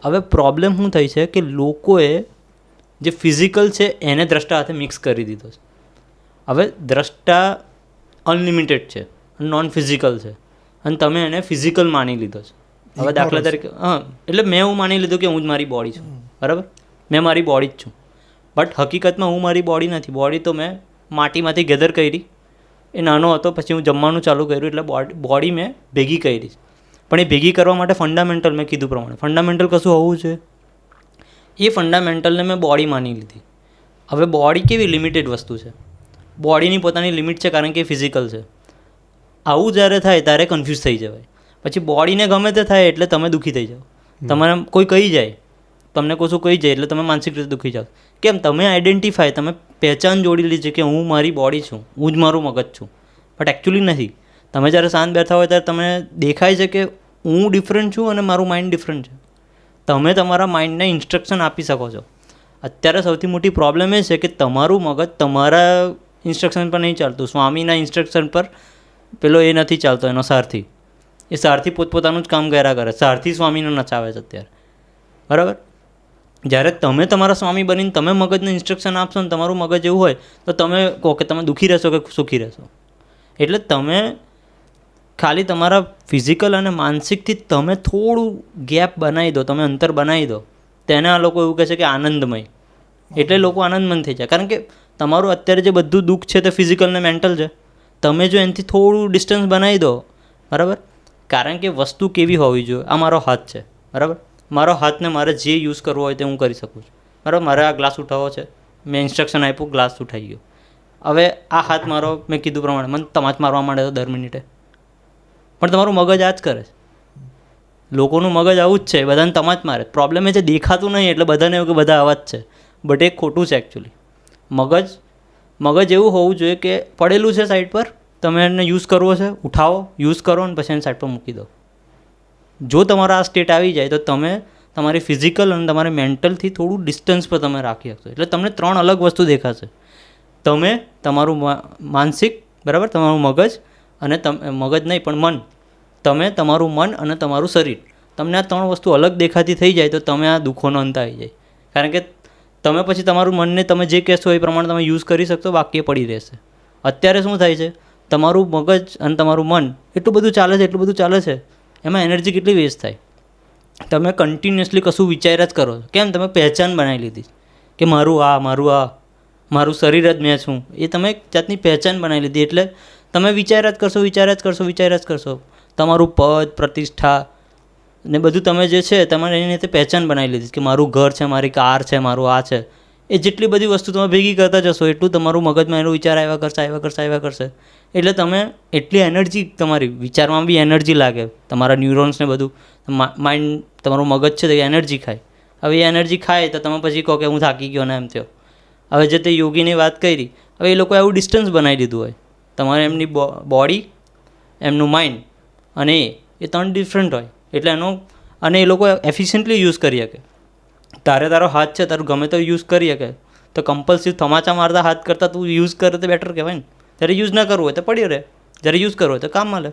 હવે પ્રોબ્લેમ શું થઈ છે કે લોકોએ જે ફિઝિકલ છે એને દ્રષ્ટા હાથે મિક્સ કરી દીધો છે. હવે દ્રષ્ટા અનલિમિટેડ છે, નોન ફિઝિકલ છે, અને તમે એને ફિઝિકલ માની લીધો છે. હવે દાખલા તરીકે એટલે મેં એવું માની લીધું કે હું જ મારી બોડી છું, બરાબર, મેં મારી બોડી જ છું. બટ હકીકતમાં હું મારી બોડી નથી. બોડી તો મેં માટીમાંથી ગેધર કરી, એ નાનો હતો પછી હું જમવાનું ચાલુ કર્યું, એટલે બોડી મેં ભેગી કરી. પણ એ ભેગી કરવા માટે ફંડામેન્ટલ, મેં કીધું પ્રમાણે ફંડામેન્ટલ કશું હોવું છે. એ ફંડામેન્ટલને મેં બોડી માની લીધી. હવે બોડી કેવી લિમિટેડ વસ્તુ છે, બોડીની પોતાની લિમિટ છે, કારણ કે એ ફિઝિકલ છે. આવું જ્યારે થાય ત્યારે કન્ફ્યુઝ થઈ જવાય. પછી બોડીને ગમે તે થાય એટલે તમે દુઃખી થઈ જાઓ. તમારે કોઈ કહી જાય, તમને કશું કહી જાય એટલે તમે માનસિક રીતે દુઃખી જાઓ. કેમ? તમે આઈડેન્ટિફાય, તમે પહેચાન જોડી લીધી કે હું મારી બોડી છું, હું જ મારું મગજ છું. બટ એકચ્યુઅલી નથી. તમે જ્યારે શાંત બેઠા હોય ત્યારે તમને દેખાય છે કે હું ડિફરન્ટ છું અને મારું માઇન્ડ ડિફરન્ટ છે. તમે તમારા માઇન્ડને ઇન્સ્ટ્રક્શન આપી શકો છો. અત્યારે સૌથી મોટી પ્રોબ્લેમ એ છે કે તમારું મગજ તમારા ઇન્સ્ટ્રક્શન પર નહીં ચાલતું, સ્વામીના ઇન્સ્ટ્રક્શન પર પેલો એ નથી ચાલતો, એનો સારથી. એ સારથી પોતપોતાનું જ કામ કર્યા કરે. સારથી સ્વામીને નચાવે છે અત્યારે, બરાબર. જ્યારે તમે તમારા સ્વામી બનીને તમે મગજને ઇન્સ્ટ્રક્શન આપશો ને તમારું મગજ એવું હોય તો તમે કહો કે તમે દુઃખી રહેશો કે સુખી રહેશો. એટલે તમે ખાલી તમારા ફિઝિકલ અને માનસિકથી તમે થોડું ગેપ બનાવી દો, તમે અંતર બનાવી દો, તેને આ લોકો એવું કહે છે કે આનંદમય. એટલે લોકો આનંદમંદ થઈ જાય, કારણ કે તમારું અત્યારે જે બધું દુઃખ છે તે ફિઝિકલ ને મેન્ટલ છે. તમે જો એનાથી થોડું ડિસ્ટન્સ બનાવી દો, બરાબર. કારણ કે વસ્તુ કેવી હોવી જોઈએ, આ મારો હાથ છે, બરાબર. મારો હાથને મારે જે યુઝ કરવો હોય તે હું કરી શકું છું, બરાબર. મારે આ ગ્લાસ ઉઠાવવો છે, મેં ઇન્સ્ટ્રક્શન આપ્યું, ગ્લાસ ઉઠાઈ ગયો. હવે આ હાથ મારો, મેં કીધું પ્રમાણે મને તમાચ મારવા માંડે તો દર મિનિટે, પણ તમારું મગજ આ જ કરે છે. લોકોનું મગજ આવું જ છે, બધાને તમાચ મારે. પ્રોબ્લેમ એ છે દેખાતું નહીં, એટલે બધાને એવું કે બધા આવા જ છે. બટ એ ખોટું છે એકચ્યુઅલી. મગજ એવું હોવું જોઈએ કે પડેલું છે સાઈડ પર, તમે એને યુઝ કરવો છે, ઉઠાવો, યુઝ કરો, અને પછી એને સાઈડ પર મૂકી દો. જો તમારા આ સ્ટેટ આવી જાય તો તમે તમારી ફિઝિકલ અને તમારી મેન્ટલથી થોડું ડિસ્ટન્સ પર તમે રાખી શકશો. એટલે તમને 3 અલગ વસ્તુ દેખાશે. તમે તમારું માનસિક, બરાબર, તમારું મગજ અને મગજ નહીં પણ મન, તમે તમારું મન અને તમારું શરીર, તમને આ 3 વસ્તુ અલગ દેખાતી થઈ જાય તો તમે આ દુઃખોનો અંત આવી જાય. કારણ કે તમે પછી તમારું મનને તમે જે કહેશો એ પ્રમાણે તમે યુઝ કરી શકશો, બાકી પડી રહેશે. અત્યારે શું થાય છે, તમારું મગજ અને તમારું મન એટલું બધું ચાલે છે, એમાં એનર્જી કેટલી વેસ્ટ થાય. તમે કન્ટિન્યુઅસલી કશું વિચાર્યા જ કરો. કેમ? તમે પહેચાન બનાવી લીધી કે મારું શરીર જ મેં છું. એ તમે એક જાતની પહેચાન બનાવી લીધી. એટલે તમે વિચાર્યા જ કરશો. તમારું પદ, પ્રતિષ્ઠા ને બધું તમે જે છે તમારે એની રીતે પહેચાન બનાવી લીધી કે મારું ઘર છે, મારી કાર છે, મારું આ છે. એ જેટલી બધી વસ્તુ તમે ભેગી કરતા જશો એટલું તમારું મગજમાં એનો વિચાર આવ્યા કરશે. એટલે તમે એટલી એનર્જી, તમારી વિચારમાં બી એનર્જી લાગે, તમારા ન્યુરોન્સને બધું, માઇન્ડ, તમારું મગજ છે તે એનર્જી ખાય. હવે એ એનર્જી ખાય તો તમે પછી કહો કે હું થાકી ગયો ને એમ થયો. હવે જે તે યોગીની વાત કરી, હવે એ લોકોએ આવું ડિસ્ટન્સ બનાવી દીધું હોય. તમારે એમની બોડી, એમનું માઇન્ડ અને એ 3 ડિફરન્ટ હોય. એટલે અને એ લોકો એફિશિયન્ટલી યુઝ કરી શકે. તારો હાથ છે, તારું ગમે તો યુઝ કરી શકે. તો કમ્પલસિવ તમાચા મારતા હાથ કરતાં તું યુઝ કરે તો બેટર કહેવાય ને. જ્યારે યુઝ ના કરવું હોય તો પડ્યો રહે, જ્યારે યુઝ કરવું હોય તો કામમાં લે.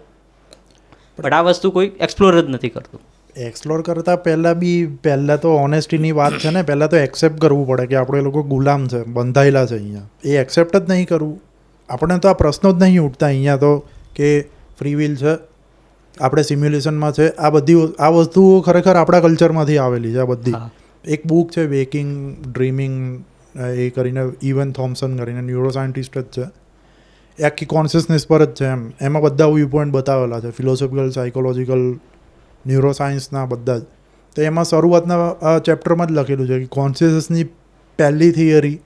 બટ આ વસ્તુ કોઈ એક્સપ્લોર જ નથી કરતું. એક્સપ્લોર કરતાં પહેલાં તો ઓનેસ્ટીની વાત છે ને, પહેલાં તો એક્સેપ્ટ કરવું પડે કે આપણે લોકો ગુલામ છે, બંધાયેલા છે અહીંયા. એ એક્સેપ્ટ જ નહીં કરવું. આપણે તો આ પ્રશ્નો જ નહીં ઉઠતા અહીંયા તો કે ફ્રી વિલ છે, આપણે સિમ્યુલેશનમાં છે. આ વસ્તુઓ ખરેખર આપણા કલ્ચરમાંથી આવેલી છે આ બધી. એક બુક છે વેકિંગ ડ્રીમિંગ એ કરીને, ઇવન થોમ્સન કરીને, ન્યુરો સાયન્ટિસ્ટ જ છે. એ આખી કોન્શિયસનેસ પર જ છે. એમાં બધા વ્યૂ પોઈન્ટ બતાવેલા છે, ફિલોસોફિકલ, સાયકોલોજીકલ, ન્યુરો સાયન્સના બધા જ. તો એમાં શરૂઆતના ચેપ્ટરમાં જ લખેલું છે કે કોન્શિયસનેસની પહેલી થિયરી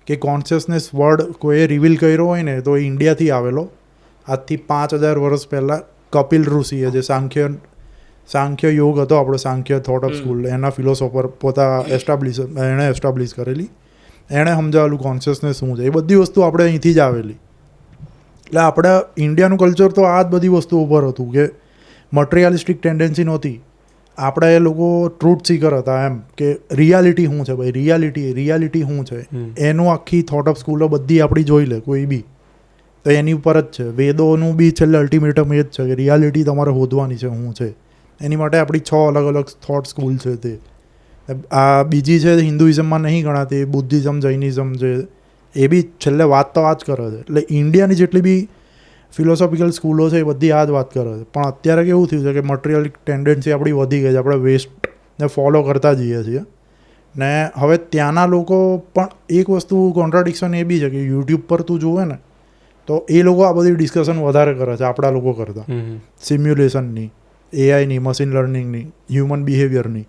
કે કોન્શિયસનેસ વર્ડ કોઈએ રિવીલ કર્યો હોય ને તો એ ઇન્ડિયાથી આવેલો. આજથી 5000 વર્ષ પહેલાં કપિલ ઋષિએ, જે સાંખ્ય યોગ હતો આપણો, સાંખ્ય થોટ ઓફ સ્કૂલ, એના ફિલોસોફર એણે એસ્ટાબ્લિશ કરેલી. એણે સમજાવેલું કોન્શિયસનેસ શું છે. એ બધી વસ્તુ આપણે અહીંથી જ આવેલી. એટલે આપણે ઇન્ડિયાનું કલ્ચર તો આ જ બધી વસ્તુ ઉપર હતું કે મટીરિયાલિસ્ટિક ટેન્ડન્સી નહોતી. આપણે એ લોકો ટ્રુથ સીકર હતા, એમ કે રિયાલિટી શું છે ભાઈ, રિયાલિટી શું છે એનું આખી થોટ ઓફ સ્કૂલો બધી આપણી જોઈ લે કોઈ બી તો એની ઉપર જ છે. વેદોનું બી છેલ્લે અલ્ટિમેટમ એ જ છે કે રિયાલિટી તમારે શોધવાની છે શું છે. એની માટે આપણી 6 અલગ અલગ થોટ સ્કૂલ છે. તે આ બીજી છે હિન્દુઇઝમમાં નહીં ગણાતી, બુદ્ધિઝમ, જૈનિઝમ છે, એ બી છેલ્લે વાત તો આ જ કરે છે. એટલે ઇન્ડિયાની જેટલી બી ફિલોસોફિકલ સ્કૂલો છે એ બધી આ જ વાત કરે છે. પણ અત્યારે કેવું થયું છે કે મટીરિયલિક ટેન્ડન્સી આપણી વધી ગઈ છે, આપણે વેસ્ટને ફોલો કરતા જઈએ છીએ. ને હવે ત્યાંના લોકો પણ એક વસ્તુ કોન્ટ્રાડિક્શન એ બી છે કે યુટ્યુબ પર તું જુએ ને તો એ લોકો આ બધી ડિસ્કશન વધારે કરે છે આપણા લોકો કરતાં. સિમ્યુલેશનની, એઆઈની, મશીન લર્નિંગની, હ્યુમન બિહેવિયરની,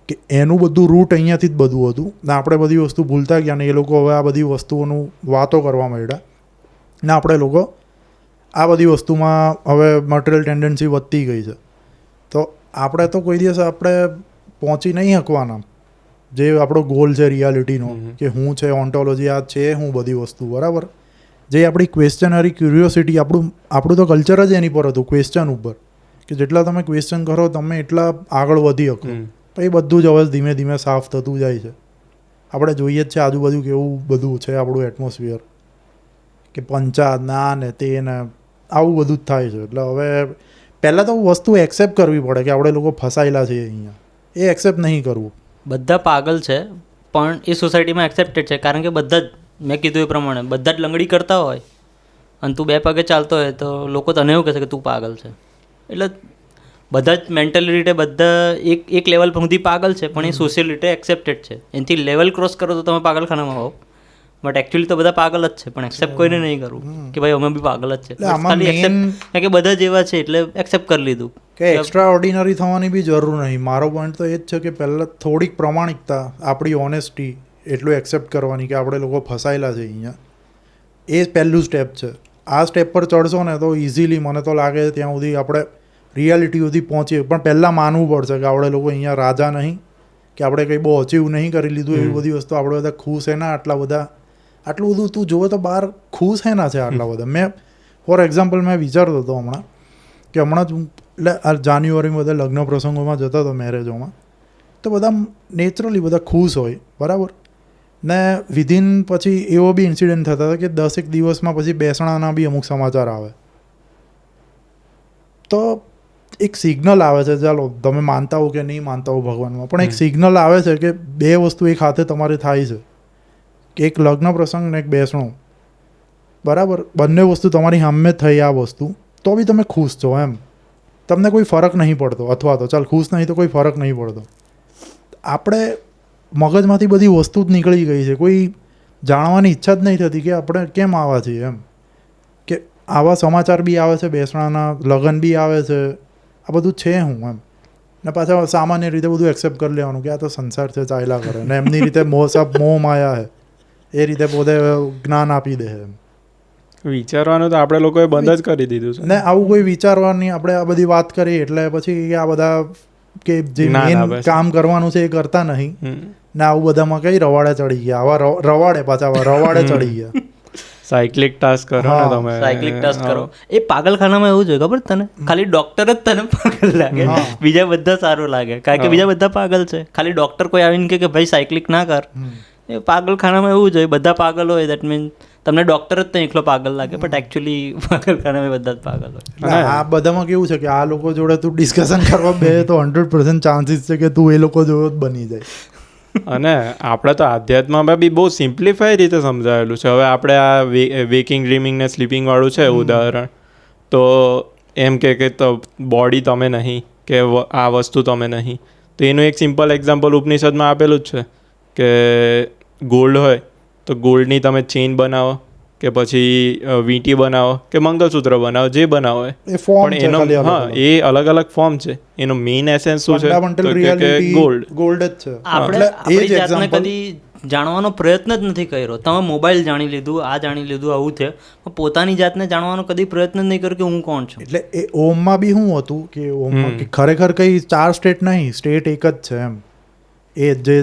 કે એનું બધું રૂટ અહીંયાથી જ બધું હતું ને આપણે બધી વસ્તુ ભૂલતા ગયા ને એ લોકો હવે આ બધી વસ્તુઓનું વાતો કરવા માંડ્યા ને આપણે લોકો આ બધી વસ્તુમાં હવે મટીરિયલ ટેન્ડન્સી વધતી ગઈ છે. તો આપણે તો કોઈ દિવસ આપણે પહોંચી નહીં શકવાના જે આપણો ગોલ છે રિયાલિટીનો, કે હું છે ઓન્ટોલોજી, આ છે હું બધી વસ્તુ, બરાબર. જે આપણી ક્વેશ્ચનરી ક્યુરિયોસિટી, આપણું તો કલ્ચર જ એની પર હતું, ક્વેશ્ચન ઉપર, કે જેટલા તમે ક્વેશ્ચન કરો તમે એટલા આગળ વધી શકો. તો એ બધું જ હવે ધીમે ધીમે સાફ થતું જાય છે. આપણે જોઈએ જ છે આજુબાજુ કેવું બધું છે આપણું એટમોસ્ફિયર, કે પંચાયત ના ને તે ને આવું બધું જ થાય છે. એટલે હવે પહેલાં તો વસ્તુ એક્સેપ્ટ કરવી પડે કે આપણે લોકો ફસાયેલા છીએ અહીંયા. એ એક્સેપ્ટ નહીં કરવું. બધા પાગલ છે પણ એ સોસાયટીમાં એક્સેપ્ટેડ છે, કારણ કે બધા જ, મેં કીધું એ પ્રમાણે, બધા જ લંગડી કરતા હોય અને તું 2 પગે ચાલતો હોય તો લોકો તને એવું કહેશે કે તું પાગલ છે. એટલે બધા જ મેન્ટલી રીતે બધા એક લેવલ સુધી પાગલ છે, પણ એ સોશિયલ રીતે એક્સેપ્ટેડ છે. એનાથી લેવલ ક્રોસ કરો તો તમે પાગલખાનામાં આવો. બટ એકચ્યુઅલી તો બધા પાગલ જ છે, પણ એક્સેપ્ટ કોઈને નહીં કરવું કે ભાઈ અમે બી પાગલ જ છે. ખાલી એક્સેપ્ટ કે બધા જેવા છે એટલે એક્સેપ્ટ કરી લીધું કે એક્સ્ટ્રા ઓર્ડિનરી થવાની બી જરૂર નહીં. મારો પોઈન્ટ તો એ જ છે કે પહેલાં થોડીક પ્રમાણિકતા, આપણી ઓનેસ્ટી એટલું એક્સેપ્ટ કરવાની કે આપણે લોકો ફસાયેલા છે અહીંયા. એ પહેલું સ્ટેપ છે. આ સ્ટેપ પર ચડશો ને તો ઇઝીલી મને તો લાગે ત્યાં સુધી આપણે રિયાલિટી સુધી પહોંચીએ. પણ પહેલાં માનવું પડશે કે આપણે લોકો અહીંયા રાજા નહીં, કે આપણે કંઈ બહુ અચીવ નહીં કરી લીધું. એવી બધી વસ્તુ આપણે બધા ખુશ છે ના, આટલું બધું તું જોવે તો બહાર ખુશ હે ના છે આટલા બધા. મેં ફોર એક્ઝામ્પલ મેં વિચારતો હતો હમણાં જ એટલે આ જાન્યુઆરીમાં બધા લગ્ન પ્રસંગોમાં જતો હતો મેરેજોમાં, તો બધા નેચરલી બધા ખુશ હોય બરાબર. ને વિધિન પછી એવો બી ઇન્સિડન્ટ થતા હતા કે 10 દિવસમાં પછી બેસણાના બી અમુક સમાચાર આવે. તો એક સિગ્નલ આવે છે, ચાલો તમે માનતા હો કે નહીં માનતા હો ભગવાનમાં, પણ એક સિગ્નલ આવે છે કે બે વસ્તુ એક હાથે તમારે થાય છે, કે એક લગ્ન પ્રસંગ ને એક બેસણું બરાબર. બંને વસ્તુ તમારી સામે થઈ આ વસ્તુ, તો બી તમે ખુશ છો એમ, તમને કોઈ ફરક નહીં પડતો. અથવા તો ચાલ ખુશ નહીં તો કોઈ ફરક નહીં પડતો. આપણે મગજમાંથી બધી વસ્તુ જ નીકળી ગઈ છે, કોઈ જાણવાની ઈચ્છા જ નહીં થતી કે આપણે કેમ આવા છીએ એમ, કે આવા સમાચાર બી આવે છે, બેસણાના લગ્ન બી આવે છે, આ બધું છે હું એમ. ને પાછા સામાન્ય રીતે બધું એક્સેપ્ટ કરી લેવાનું કે આ તો સંસાર છે, ચાલ્યા કરે, ને એમની રીતે મોહ માયા છે, એ રીતે પોતે જ્ઞાન આપી દે એમ. વિચારવાનું તો આપણે લોકોએ બંધ જ કરી દીધું છે ને આવું કોઈ વિચારવાની આપણે આ બધી વાત કરીએ એટલે પછી આ બધા કે જે મેઇન કામ કરવાનું છે એ કરતા નહીં, ને આવું બધામાં કઈ રવાડે ચડી ગયા, આવા રવાડે પાછા રવાડે ચડી ગયા. સાયક્લિક ટાસ્ક કરો ને તમે, સાયક્લિક ટાસ્ક કરો. એ પાગલખાનામાં એવું જોઈએ ખબર તને, ખાલી ડોક્ટર જ તને પાગલ લાગે, બીજા બધા સારું લાગે, કારણ કે બીજા બધા પાગલ છે. ખાલી ડોક્ટર કોઈ આવીને કે ભાઈ સાયક્લિક ના કર, એ પાગલખાનામાં એવું જોઈએ બધા પાગલ હોય. દેટ મીન તમને ડોક્ટર જ તો એકલો પાગલ લાગે, બટ એકચ્યુઅલી પાગલખાનામાં બધા જ પાગલ હોય. આ બધામાં કેવું છે કે આ લોકો જોડે તું ડિસ્કશન કરવા બે તો 100% ચાન્સીસ છે કે તું એ લોકો જેવો જ બની જાય. અને આપણે તો આધ્યાત્મમાં બી બહુ સિમ્પ્લિફાઈ રીતે સમજાવેલું છે. હવે આપણે આ વેકિંગ ડ્રીમિંગ ને સ્લીપિંગ વાળું છે ઉદાહરણ, તો એમ કે તો બોડી તમે નહીં, કે આ વસ્તુ તમે નહીં, તો એનું એક સિમ્પલ એક્ઝામ્પલ ઉપનિષદમાં આપેલું જ છે કે ગોલ્ડ હોય તો ગોલ્ડની તમે ચેઇન બનાવો, કે પછી વીંટી બનાવો, કે મંગળસૂત્ર બનાવો, જે બનાવો પણ એનો એ અલગ અલગ ફોર્મ છે. એનો મેઇન એસેન્સ શું છે કે ગોલ્ડ જ છે. આપણે આપણી જાતને કદી જાણવાનો પ્રયત્ન જ નથી કર્યો. તમે મોબાઈલ જાણી લીધું, આ જાણી લીધું, આવું છે, પોતાની જાતને જાણવાનો કદી પ્રયત્ન જ નહીં કર્યો કે હું કોણ છું. એટલે એ ઓમમાં બી શું હતું કે ઓમમાં ખરેખર કઈ 4 સ્ટેટ નહીં, સ્ટેટ એક જ છે એમ. એ જે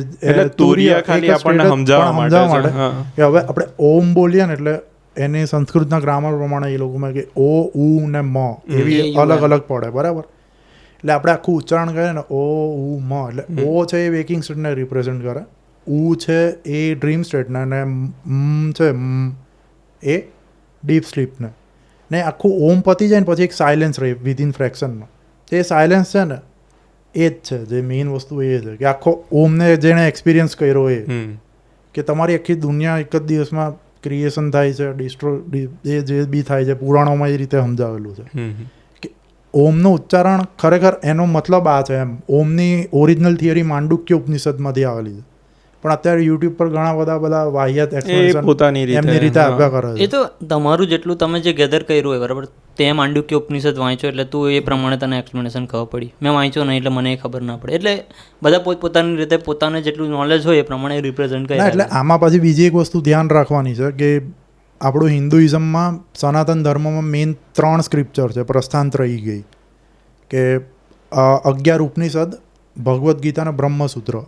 તુરિયા ખાલી આપણને સમજાવવા માટે કે હવે આપણે ઓમ બોલીએ ને એટલે એને સંસ્કૃતના ગ્રામર પ્રમાણે એ લોકોમાં કે ઓ ઉ ને મ એવી અલગ અલગ પડે બરાબર. એટલે આપણે આખું ઉચ્ચારણ કરીએ ને ઓ ઉ મ, એટલે ઓ છે એ વેકિંગ સ્ટેટને રિપ્રેઝેન્ટ કરે, ઉ છે એ ડ્રીમ સ્ટેટને, અને મ છે એ ડીપ સ્લીપને. ને આખું ઓમ પતી જાય ને પછી એક સાયલેન્સ રહે વિધિન ફ્રેક્શનમાં. એ સાયલેન્સ છે ને એ જ છે જે મેઇન વસ્તુ. એ છે કે આખો ઓમને જેણે એક્સપિરિયન્સ કર્યો એ કે તમારી આખી દુનિયા એક જ દિવસમાં ક્રિએશન થાય છે, એ જે બી થાય છે, પુરાણોમાં એ રીતે સમજાવેલું છે કે ઓમનું ઉચ્ચારણ ખરેખર એનો મતલબ આ છે એમ. ઓમની ઓરિજિનલ થિયરી માંડુક્ય ઉપનિષદમાંથી આવેલી છે, પણ અત્યારે યુટ્યુબ પર ઘણા બધા વાહિયાત પોતાની એમની રીતે આપ્યા કરે છે. એ તો તમારું જેટલું તમે જે ગેધર કર્યું હોય બરાબર, તે માંડુક્ય ઉપનિષદ વાંચો એટલે તું એ પ્રમાણે તને એક્સપ્લેનેશન ખબર પડી. મેં વાંચ્યો નહીં એટલે મને એ ખબર ના પડે. એટલે બધા પોતપોતાની રીતે પોતાને જેટલું નોલેજ હોય એ પ્રમાણે રિપ્રેઝેન્ટ કરે. એટલે આમાં પાછી બીજી એક વસ્તુ ધ્યાન રાખવાની છે કે આપણું હિન્દુઇઝમમાં સનાતન ધર્મમાં મેઇન 3 સ્ક્રિપ્ચર છે. પ્રસ્થાન રહી ગઈ કે 11 ઉપનિષદ, ભગવદ્ ગીતા અને બ્રહ્મસૂત્ર.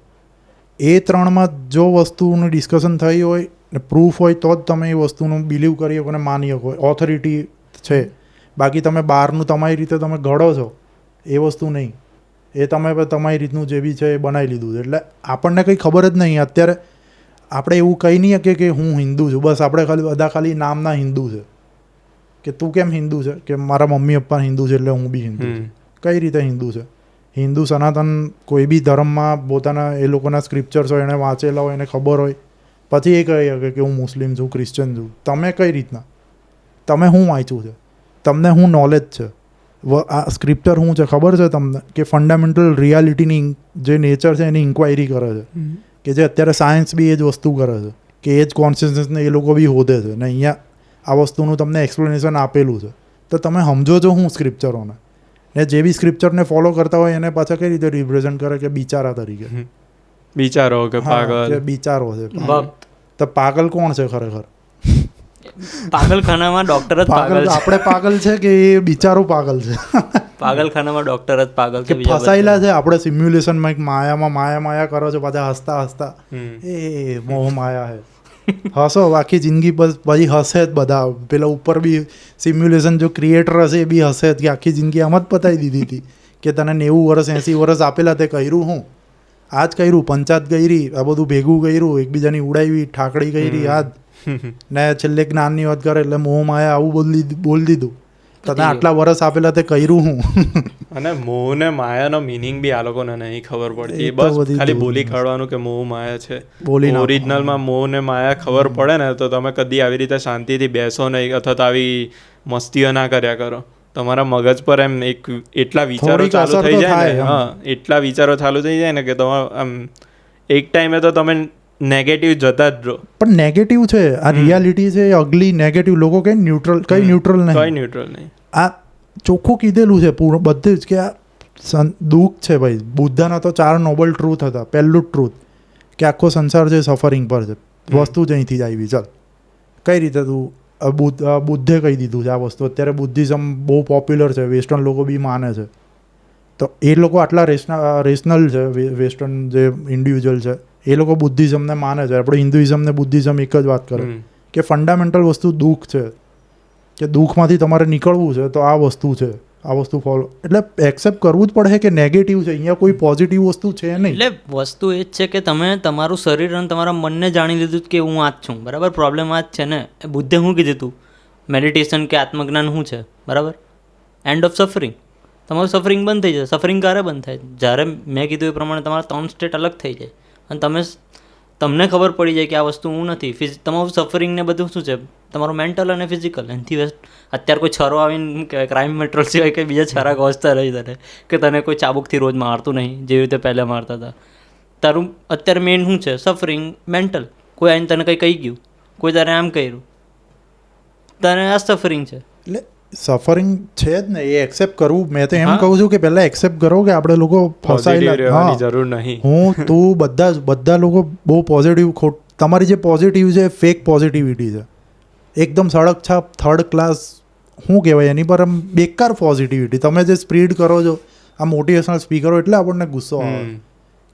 એ 3માં જો વસ્તુનું ડિસ્કશન થઈ હોય ને પ્રૂફ હોય તો જ તમે એ વસ્તુનું બિલીવ કરી શકો અને માની શકો, ઓથોરિટી છે. બાકી તમે બહારનું તમારી રીતે તમે ઘડો છો એ વસ્તુ નહીં, એ તમે તમારી રીતનું જે બી છે એ બનાવી લીધું છે. એટલે આપણને કંઈ ખબર જ નહીં. અત્યારે આપણે એવું કહી નહીં શકીએ કે હું હિન્દુ છું, બસ આપણે ખાલી નામના હિન્દુ છે. કે તું કેમ હિન્દુ છે? કે મારા મમ્મી પપ્પા હિન્દુ છે એટલે હું બી હિન્દુ છું. કઈ રીતે હિન્દુ છે? હિન્દુ સનાતન કોઈ બી ધર્મમાં પોતાના એ લોકોના સ્ક્રિપ્ચર્સ હોય, એને વાંચેલા હોય, એને ખબર હોય, પછી એ કહી શકે કે હું મુસ્લિમ છું, ક્રિશ્ચન છું. તમે કઈ રીતના? તમે શું વાંચ્યું છે? તમને શું નોલેજ છે? આ સ્ક્રિપ્ચર શું છે ખબર છે તમને? કે ફંડામેન્ટલ રિયાલિટીની જે નેચર છે એની ઇન્ક્વાયરી કરે છે, કે જે અત્યારે સાયન્સ બી એ જ વસ્તુ કરે છે, કે એ જ કોન્શિયસનેસને એ લોકો બી હોદે છે. ને અહીંયા આ વસ્તુનું તમને એક્સપ્લેનેશન આપેલું છે, તો તમે સમજો છો હું સ્ક્રિપ્ચરોને. ને જે બી સ્ક્રિપ્ચરને ફોલો કરતા હોય એને પાછા કઈ રીતે રિપ્રેઝેન્ટ કરે કે બિચારા તરીકે. બિચારો કે પાગલ, બિચારો છે. તો પાગલ કોણ છે ખરેખર? પાગલખાનામાં ડોક્ટર જ પાગલ છે. આપણે પાગલ છે કે એ બિચારો પાગલ છે? પાગલખાનામાં ડોક્ટર જ પાગલ છે. ફસાયેલા છે આપણે સિમ્યુલેશનમાં, એક માયામાં માયા કરો છો, પાછા હસતા હસતા એ મોહ માયા છે. હસો આખી જિંદગી બસ પછી હશે જ બધા. પેલા ઉપર બી સિમ્યુલેશન જો ક્રિએટર હશે એ બી હશે જ કે આખી જિંદગી આમ જ પતાવી દીધી હતી કે તને 90 વર્ષ 80 વર્ષ આપેલા તે કર્યું હું આ જ કર્યું, પંચાયત કરી, આ બધું ભેગું કર્યું, એકબીજાની ઉડાવી, ઠાકડી કરી, આ જ ને છેલ્લે જ્ઞાનની વાત કરે એટલે મોહ માયા આવું બોલી દીધું. તને આટલા વર્ષ આપેલા તે કર્યું હું. અને મોહ ને માયાનો મિનિંગ બી આ લોકોને નહીં ખબર પડતી. એ તો બસ બધી ખાલી દૂર બોલી કાઢવાનું કે મોહ માયા છે. બોલી નાખો. ઓરિજિનલમાં મોહ ને માયા ખબર પડે ને તો તમે કદી આવી રીતે શાંતિથી બેસો નહીં અથવા તો આવી મસ્તીઓ ના કર્યા કરો. તમારા મગજ પર એમ એટલા વિચારો થોડીક ચાલુ અસર થઈ તો જાય થાય ને, એમ. હા, એટલા વિચારો ચાલુ થઈ જાય ને કે તમે આમ એક ટાઈમે તો તમે નેગેટિવ જતા જ રહો. પણ નેગેટિવ છે આ રિયાલિટી છે, અગલી નેગેટિવ. લોકો કઈ ન્યુટ્રલ, કઈ ન્યુટ્રલ કઈ નહીં. ન્યુટ્રલ નહીં. આ ચોખ્ખું કીધેલું છે પૂરું બધું જ કે આ દુઃખ છે ભાઈ. બુદ્ધના તો 4 નોબલ ટ્રુથ હતા. પહેલું જ ટ્રુથ કે આખો સંસાર છે સફરિંગ પર છે. વસ્તુ જ અહીંથી જ આવી. ચાલ કઈ રીતે તું બુદ્ધે કહી દીધું છે આ વસ્તુ. અત્યારે બુદ્ધિઝમ બહુ પોપ્યુલર છે, વેસ્ટર્ન લોકો બી માને છે. તો એ લોકો આટલા રેશનલ છે, વેસ્ટર્ન જે ઇન્ડિવિજ્યુઅલ છે એ લોકો બુદ્ધિઝમને માને છે. આપણે હિન્દુઇઝમ ને બુદ્ધિઝમ એક જ વાત કરે કે ફંડામેન્ટલ વસ્તુ દુઃખ છે, કે દુઃખમાંથી તમારે નીકળવું છે તો આ વસ્તુ છે, આ વસ્તુ ફોલો. એટલે એક્સેપ્ટ કરવું જ પડે કે નેગેટિવ છે, અહીંયા કોઈ પોઝિટિવ વસ્તુ છે નહીં. એટલે વસ્તુ એ જ છે કે તમે તમારું શરીર અને તમારા મનને જાણી લીધું કે હું આ જ છું, બરાબર. પ્રોબ્લેમ આ જ છે ને. બુદ્ધે શું કીધું હતું? મેડિટેશન કે આત્મજ્ઞાન શું છે, બરાબર? End of suffering. તમારું સફરિંગ બંધ થઈ જાય. સફરિંગ ક્યારે બંધ થાય? જ્યારે મેં કીધું એ પ્રમાણે તમારા 3 સ્ટેટ અલગ થઈ જાય અને તમને ખબર પડી જાય કે આ વસ્તુ હું નથી. તમારું સફરિંગ ને બધું શું છે? તમારું મેન્ટલ અને ફિઝિકલ. એનાથી અત્યારે કોઈ છરો આવીને કે ક્રાઇમ મેટ્રોલ સિવાય કંઈ બીજા છરા ગોસતા રહી તને કે તને કોઈ ચાબુકથી રોજ મારતું નહીં જેવી રીતે પહેલાં મારતા હતા. તારું અત્યારે મેઇન શું છે? Suffering mental. કોઈ આવીને તને કંઈ કહી ગયું, કોઈ તારે આમ કર્યું, તને આ સફરિંગ છે. એટલે સફરિંગ છે જ ને, એ એક્સેપ્ટ કરવું. મેં તો એમ કહું છું કે પહેલા એક્સેપ્ટ કરો કે આપણે લોકો ફસાયેલા. રહેવાની જરૂર નહીં. હું તું બધા લોકો બહુ પોઝિટિવ. તમારી જે પોઝિટિવ છે ફેક પોઝિટિવિટી છે, એકદમ સડક છાપ થર્ડ ક્લાસ. શું કહેવાય એની પર આમ બેકાર પોઝિટિવિટી તમે જે સ્પ્રીડ કરો છો, આ મોટિવેશનલ સ્પીકરો. એટલે આપણને ગુસ્સો આવે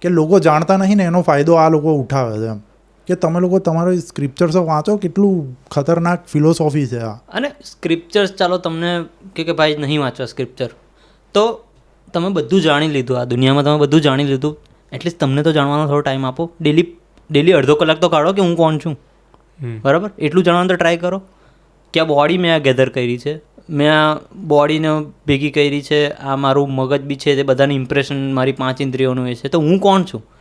કે લોકો જાણતા નહીં ને એનો ફાયદો આ લોકો ઉઠાવે છે. એમ કે તમે લોકો તમારો સ્ક્રિપ્ચર્સ વાંચો, કેટલું ખતરનાક ફિલોસોફી છે આ. અને સ્ક્રિપ્ચર્સ, ચાલો તમને કે ભાઈ નહીં વાંચવા સ્ક્રિપ્ચર, તો તમે બધું જાણી લીધું. આ દુનિયામાં તમે બધું જાણી લીધું. એટલીસ્ટ તમને તો જાણવાનો થોડો ટાઈમ આપો. ડેલી અડધો કલાક તો કાઢો કે હું કોણ છું, બરાબર? એટલું જાણવાનું તો ટ્રાય કરો કે આ બોડી મેં આ ગેધર કરી છે, મેં આ બોડીને ભેગી કરી છે, આ મારું મગજ બી છે, તે બધાની ઇમ્પ્રેશન મારી 5 ઇન્દ્રિયોનું એ છે, તો હું કોણ છું?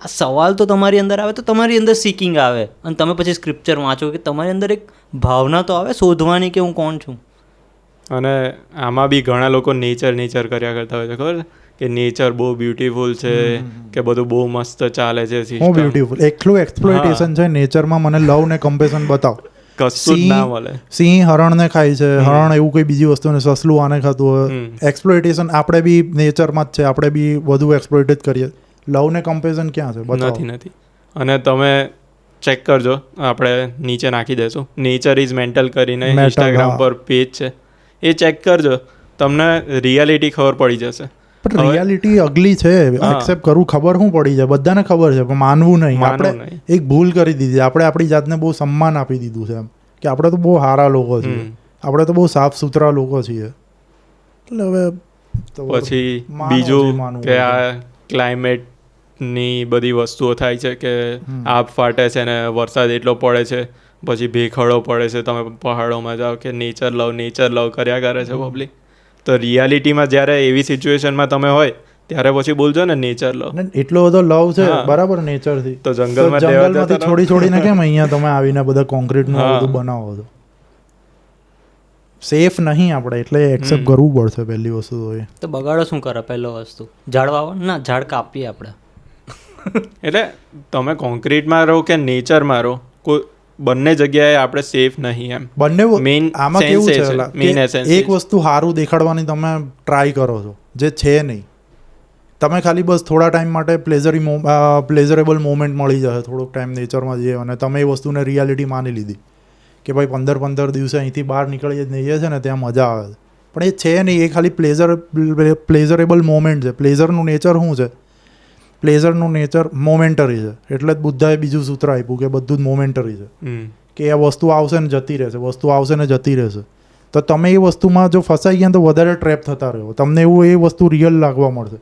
આ સવાલ તો તમારી અંદર આવે તો તમારી અંદર સિકિંગ આવે અને તમે પછી સ્ક્રિપ્ચર વાંચો કે તમારી અંદર એક ભાવના તો આવે શોધવાની કે હું કોણ છું. અને આમાં બી ઘણા લોકો નેચર કર્યા કરતા હોય છે, ખબર કે નેચર બહુ બ્યુટીફુલ છે, કે બધું બહુ મસ્ત ચાલે છે. હું બ્યુટીફુલ એકલું એક્સપ્લોઇટેશન છે નેચરમાં. મને લવ ને કમ્પેશન બતાવ. કશું જ ના મળે. સિંહ હરણને ખાય છે, હરણ એવું કોઈ બીજી વસ્તુને, સસલું આને ખાતું હોય. એક્સપ્લોઇટેશન આપણે બી નેચરમાં જ છે, આપણે બી વધુ એક્સપ્લોઇટ જ કરીએ. લવ ને કમ્પેશન ક્યાં છે? નથી. અને તમે ચેક કરજો, આપણે નીચે નાખી દેશું, નેચર ઇઝ મેન્ટલ કરીને ઇન્સ્ટાગ્રામ પર પેજ છે, એ ચેક કરજો, તમને રિયાલિટી ખબર પડી જશે. પણ રિયાલિટી અગલી છે, એક્સેપ્ટ કરવું. ખબર શું પડી જાય, બધાને ખબર છે, પણ માનવું નહીં. આપણે એક ભૂલ કરી દીધી. આપણે આપણી જાતને બહુ સન્માન આપી દીધું છે, એમ કે આપણે તો બહુ સારા લોકો છીએ, આપણે તો બહુ સાફ સુથરા લોકો છીએ. એટલે હવે પછી બીજું કે આ ક્લાઇમેટની બધી વસ્તુઓ થાય છે કે આબ ફાટે છે ને વરસાદ એટલો પડે છે, પછી ભેખડો પડે છે. તમે પહાડોમાં જાઓ કે નેચર લવ કર્યા કરે છે પબ્લિક. તો રિયાલિટીમાં જ્યારે એવી સિચ્યુએશનમાં તમે હોય ત્યારે પછી બોલજો ને નેચર લવ. એટલો બધો લવ છે, બરાબર, નેચરથી. તો જંગલમાંથી છોડીને કેમ અહીંયા તમે આવીને બધા કોન્ક્રીટનું બધું બનાવો છો? સેફ નહીં આપણે, એટલે એક્સેપ્ટ કરવું પડશે પહેલી વસ્તુ તો એ. તો બગાડો શું કરે? પહેલો વસ્તુ ઝાડ વાવો ના, ઝાડ કાપીએ આપણે. એટલે તમે કોન્ક્રીટમાં રહો કે નેચરમાં રહો, કોઈ બંને જગ્યાએ આપણે સેફ નહીં. એમ બંને મેઇન આમાં કેવું છે, એક વસ્તુ સારું દેખાડવાની તમે ટ્રાય કરો છો જે છે નહીં. તમે ખાલી બસ થોડા ટાઈમ માટે પ્લેઝરેબલ મોમેન્ટ મળી જશે, થોડોક ટાઈમ નેચરમાં જઈએ અને તમે એ વસ્તુને રિયાલિટી માની લીધી કે ભાઈ 15 દિવસે અહીંથી બહાર નીકળીએ જ નહીં છે ને ત્યાં મજા આવે છે. પણ એ છે નહીં, એ ખાલી પ્લેઝરેબલ મોમેન્ટ છે. પ્લેઝરનું નેચર શું છે પ્લેઝરનું નેચર મોમેન્ટરી છે. એટલે જ બુદ્ધાએ બીજું સૂત્ર આપ્યું કે બધું જ મોમેન્ટરી છે, કે આ વસ્તુ આવશે ને જતી રહેશે, વસ્તુ આવશે ને જતી રહેશે. તો તમે એ વસ્તુમાં જો ફસાઈ ગયા તો વધારે ટ્રેપ થતા રહ્યો, તમને એવું એ વસ્તુ રિયલ લાગવા મળશે.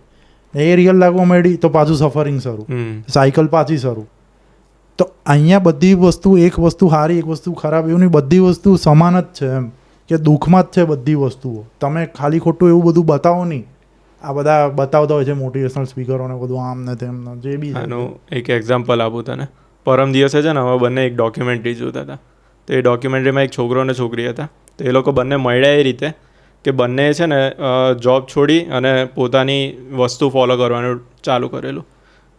એ રિયલ લાગવા માંડી તો પાછું સફરિંગ શરૂ, સાયકલ પાછી શરૂ. તો અહીંયા બધી વસ્તુ, એક વસ્તુ સારી એક વસ્તુ ખરાબ એવું નહીં, બધી વસ્તુ સમાન જ છે એમ, કે દુઃખમાં જ છે બધી વસ્તુઓ. તમે ખાલી ખોટું એવું બધું બતાવો નહીં. આ બધા બતાવતા હોય છે મોટિવેશનલ સ્પીકરોને બધું આમ ને તેમ જે બી. આનું એક એક્ઝામ્પલ આપું તને. પરમ દિવસે છે ને અમે બંને એક ડોક્યુમેન્ટરી જોતા હતા. તો એ ડોક્યુમેન્ટરીમાં એક છોકરો અને છોકરી હતા. તો એ લોકો બંને મળ્યા એ રીતે કે બંને છે ને જોબ છોડી અને પોતાની વસ્તુ ફોલો કરવાનું ચાલુ કરેલું.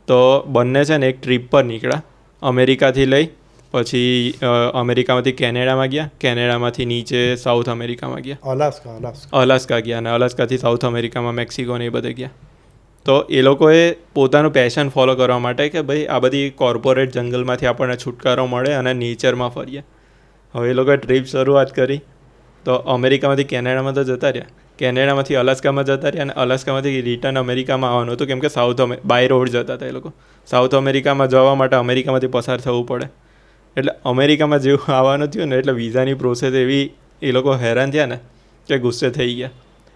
તો બંને છે ને એક ટ્રીપ પર નીકળ્યા, અમેરિકાથી લઈ પછી અમેરિકામાંથી કેનેડામાં ગયા, કેનેડામાંથી નીચે સાઉથ અમેરિકામાં ગયા, અલાસ્કા ગયા, અને અલાસ્કાથી સાઉથ અમેરિકામાં મેક્સિકો ને એ બધે ગયા. તો એ લોકોએ પોતાનું પેશન ફોલો કરવા માટે કે ભાઈ આ બધી કોર્પોરેટ જંગલમાંથી આપણને છુટકારો મળે અને નેચરમાં ફરીએ. હવે એ લોકોએ ટ્રીપ શરૂઆત કરી. તો અમેરિકામાંથી કેનેડામાં તો જતા રહ્યા, કેનેડામાંથી અલાસ્કામાં જતા રહ્યા, અને અલાસ્કામાંથી રિટર્ન અમેરિકામાં આવવાનું હતું, કેમ કે બાય રોડ જતા હતા એ લોકો. સાઉથ અમેરિકામાં જવા માટે અમેરિકામાંથી પસાર થવું પડે. એટલે અમેરિકામાં જેવું આવવાનું થયું ને એટલે વિઝાની પ્રોસેસ એવી એ લોકો હેરાન થયા ને કે ગુસ્સે થઈ ગયા.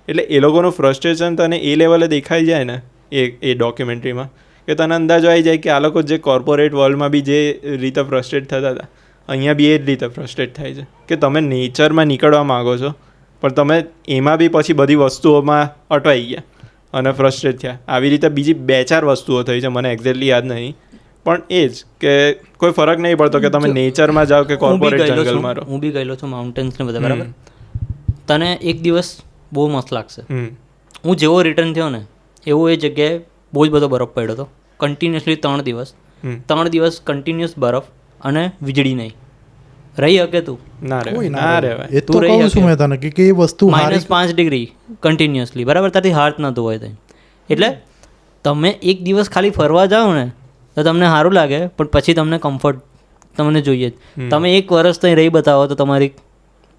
એટલે એ લોકોનું ફ્રસ્ટ્રેશન તને એ લેવલે દેખાઈ જાય ને એ ડોક્યુમેન્ટરીમાં, કે તને અંદાજો આવી જાય કે આ લોકો જે કોર્પોરેટ વર્લ્ડમાં બી જે રીતે ફ્રસ્ટ્રેટ થતા હતા, અહીંયા બી એ જ રીતે ફ્રસ્ટ્રેટ થાય છે. કે તમે નેચરમાં નીકળવા માગો છો પણ તમે એમાં બી પછી બધી વસ્તુઓમાં અટવાઈ ગયા અને ફ્રસ્ટ્રેટ થયા. આવી રીતે બીજી 2-4 વસ્તુઓ થઈ છે, મને એક્ઝેક્ટલી યાદ નહીં, પણ એ જ કે કોઈ ફરક નહીં પડતો કે તમે નેચરમાં જાઓ કે કોર્પોરેટ જંગલમાં રહો. હું બી ગયેલો છું માઉન્ટેન્સ ને બધા, બરાબર. તને એક દિવસ બહુ મસ્ત લાગશે. હું જેવો રિટર્ન થયો ને એવો એ જગ્યાએ બહુ જ બધો બરફ પડ્યો હતો કન્ટિન્યુઅસલી 3 દિવસ કન્ટિન્યુઅસ બરફ અને વીજળી નહીં. રહી શકે તું? ના રહેવાય. એ તો કહું છું મેં તને કે એ વસ્તુ -5 ડિગ્રી કન્ટિન્યુઅસલી, બરાબર. ત્યાંથી હાથ નહોતું હોય ત્યાં. એટલે તમે એક દિવસ ખાલી ફરવા જાઓ ને તો તમને સારું લાગે, પણ પછી તમને કમ્ફર્ટ તમને જોઈએ જ. તમે 1 વર્ષ ત્યાં રહી બતાવો તો તમારી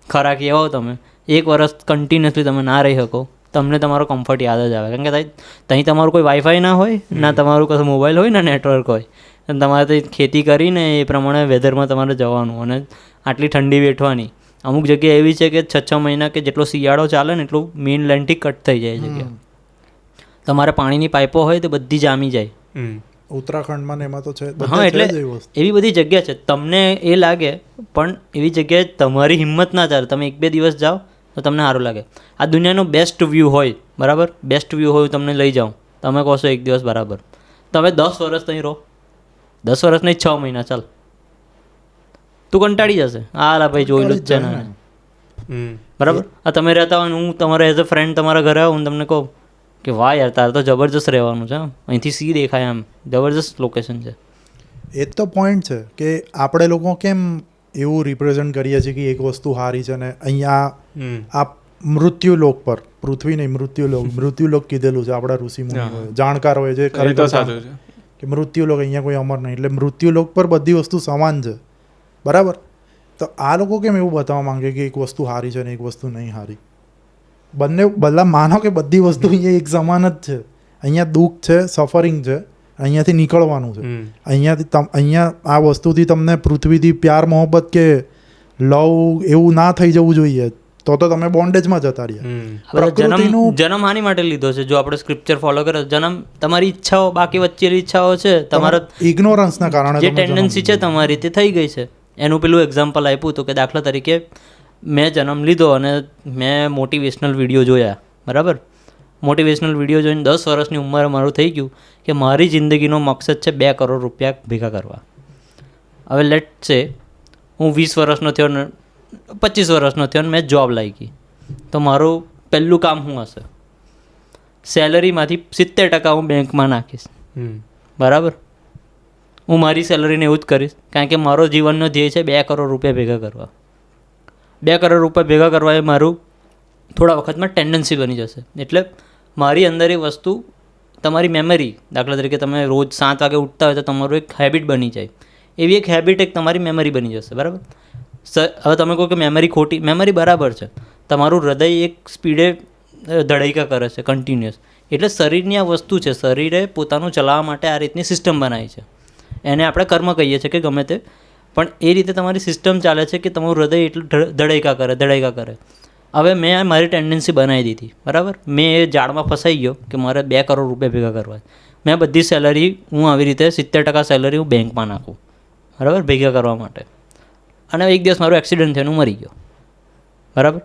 ખરાકી આવો, તમે 1 વર્ષ કન્ટિન્યુઅસલી તમે ના રહી શકો, તમને તમારો કમ્ફર્ટ યાદ જ આવે. કારણ કે ત્યાં તમારું કોઈ વાઈફાઈ ના હોય, ના તમારું કશું મોબાઈલ હોય, ના નેટવર્ક હોય, અને તમારે ત્યાં ખેતી કરીને એ પ્રમાણે વેધરમાં તમારે જવાનું અને આટલી ઠંડી વેઠવાની. અમુક જગ્યા એવી છે કે 6-6 મહિના કે જેટલો શિયાળો ચાલે ને એટલું મેઇન લેન્ડથી કટ થઈ જાય જગ્યા. તમારે પાણીની પાઇપો હોય તો બધી જામી જાય. ઉત્તરાખંડમાં ને એમાં તો છે. હા, એટલે એવી બધી જગ્યા છે. તમને એ લાગે, પણ એવી જગ્યાએ તમારી હિંમત ના ચાલે. તમે 1-2 દિવસ જાઓ તો તમને સારું લાગે. આ દુનિયાનો બેસ્ટ વ્યૂ હોય, બરાબર, બેસ્ટ વ્યૂ હોય તમને લઈ જાઉં, તમે કહો છો 1 દિવસ બરાબર. તમે 10 વર્ષ ત્યાં રહો, 10 વર્ષ નહીં 6 મહિના, ચાલ, તું કંટાળી જશે. હા ભાઈ જોયેલું જ છે ને, બરાબર. આ તમે રહેતા હોય ને હું તમારા એઝ અ ફ્રેન્ડ તમારા ઘરે આવું ને તમને કહું કે વાહ યાર તારે તો જબરજસ્ત રહેવાનું છે, અહીંથી સી દેખાય, આમ જબરજસ્ત લોકેશન છે. એ જ તો પોઈન્ટ છે કે આપણે લોકો કેમ એવું રિપ્રેઝન્ટ કરીએ છીએ કે એક વસ્તુ સારી છે ને અહીંયા આ મૃત્યુલોક પર, પૃથ્વી નહીં મૃત્યુલોક કીધેલું છે આપણા ઋષિ મુનિઓએ, જાણકાર હોય છે ખરેખર સાચું છે કે મૃત્યુલોક અહીંયા કોઈ અમર નહીં, એટલે મૃત્યુલોક પર બધી વસ્તુ સમાન છે, બરાબર. તો આ લોકો કેમ એવું બતાવવા માંગે કે એક વસ્તુ સારી છે ને એક વસ્તુ નહીં સારી? બંને બધા માનો કે બધી વસ્તુ અહીંયા એક સમાન જ છે. અહીંયા દુઃખ છે, સફરિંગ છે, અહીંયાથી નીકળવાનું છે. અહીંયા આ વસ્તુથી તમને પૃથ્વીથી પ્યાર મોહબ્બત કે લવ એવું ના થઈ જવું જોઈએ, તો તમે બોન્ડેજમાં જતા રહ્યા. જન્મ આની માટે લીધો છે, જો આપણે સ્ક્રિપ્ચર ફોલો કરે, જન્મ તમારી ઈચ્છાઓ, બાકી વચ્ચેની ઈચ્છાઓ છે, તમારા ઇગ્નોરન્સના કારણે જે ટેન્ડન્સી છે તમારી તે થઈ ગઈ છે. એનું પેલું એક્ઝામ્પલ આપ્યું હતું કે દાખલા તરીકે મેં જન્મ લીધો અને મેં મોટિવેશનલ વિડીયો જોયા, બરાબર. મોટિવેશનલ વિડીયો જોઈને 10 વર્ષની ઉંમરે મારું થઈ ગયું કે મારી જિંદગીનો મકસદ છે 2 કરોડ રૂપિયા ભેગા કરવા. હવે લેટ છે હું 20 વર્ષનો થયો ને 25 વર્ષનો થયો ને મેં જોબ લાગી, તો મારું પહેલું કામ શું હશે? સેલરીમાંથી 70% હું બેંકમાં નાખીશ, બરાબર. હું મારી સેલરીને એવું જ કરીશ, કારણ કે મારો જીવનનો ધ્યેય છે 2 કરોડ રૂપિયા ભેગા કરવા. 2 કરોડ રૂપિયા ભેગા કરવા એ મારું થોડા વખતમાં ટેન્ડન્સી બની જશે. એટલે મારી અંદર એ વસ્તુ તમારી મેમરી, દાખલા તરીકે તમે રોજ 7 વાગે ઉઠતા હોય તો તમારું એક હેબિટ બની જાય, એવી એક હેબિટ એક તમારી મેમરી બની જશે, બરાબર. હવે તમે કહો કે મેમરી ખોટી, મેમરી બરાબર છે. તમારું હૃદય એક સ્પીડે ધડાઈકા કરે છે કન્ટિન્યુઅસ, એટલે શરીરની આ વસ્તુ છે, શરીરે પોતાનું ચલાવવા માટે આ રીતની સિસ્ટમ બનાવી છે. એને આપણે કર્મ કહીએ છીએ કે ગમે તે, પણ એ રીતે તમારી સિસ્ટમ ચાલે છે કે તમારું હૃદય એટલું ધડાકા કરે. હવે મેં મારી ટેન્ડન્સી બનાવી દીધી, બરાબર. મેં એ જાળમાં ફસાઈ ગયો કે મારે 2 કરોડ રૂપિયા ભેગા કરવા. મેં બધી સેલરી હું આવી રીતે 70% સેલરી હું બેંકમાં નાખું, બરાબર, ભેગા કરવા માટે. અને એક દિવસ મારું એક્સિડન્ટ થઈને હું મરી ગયો, બરાબર.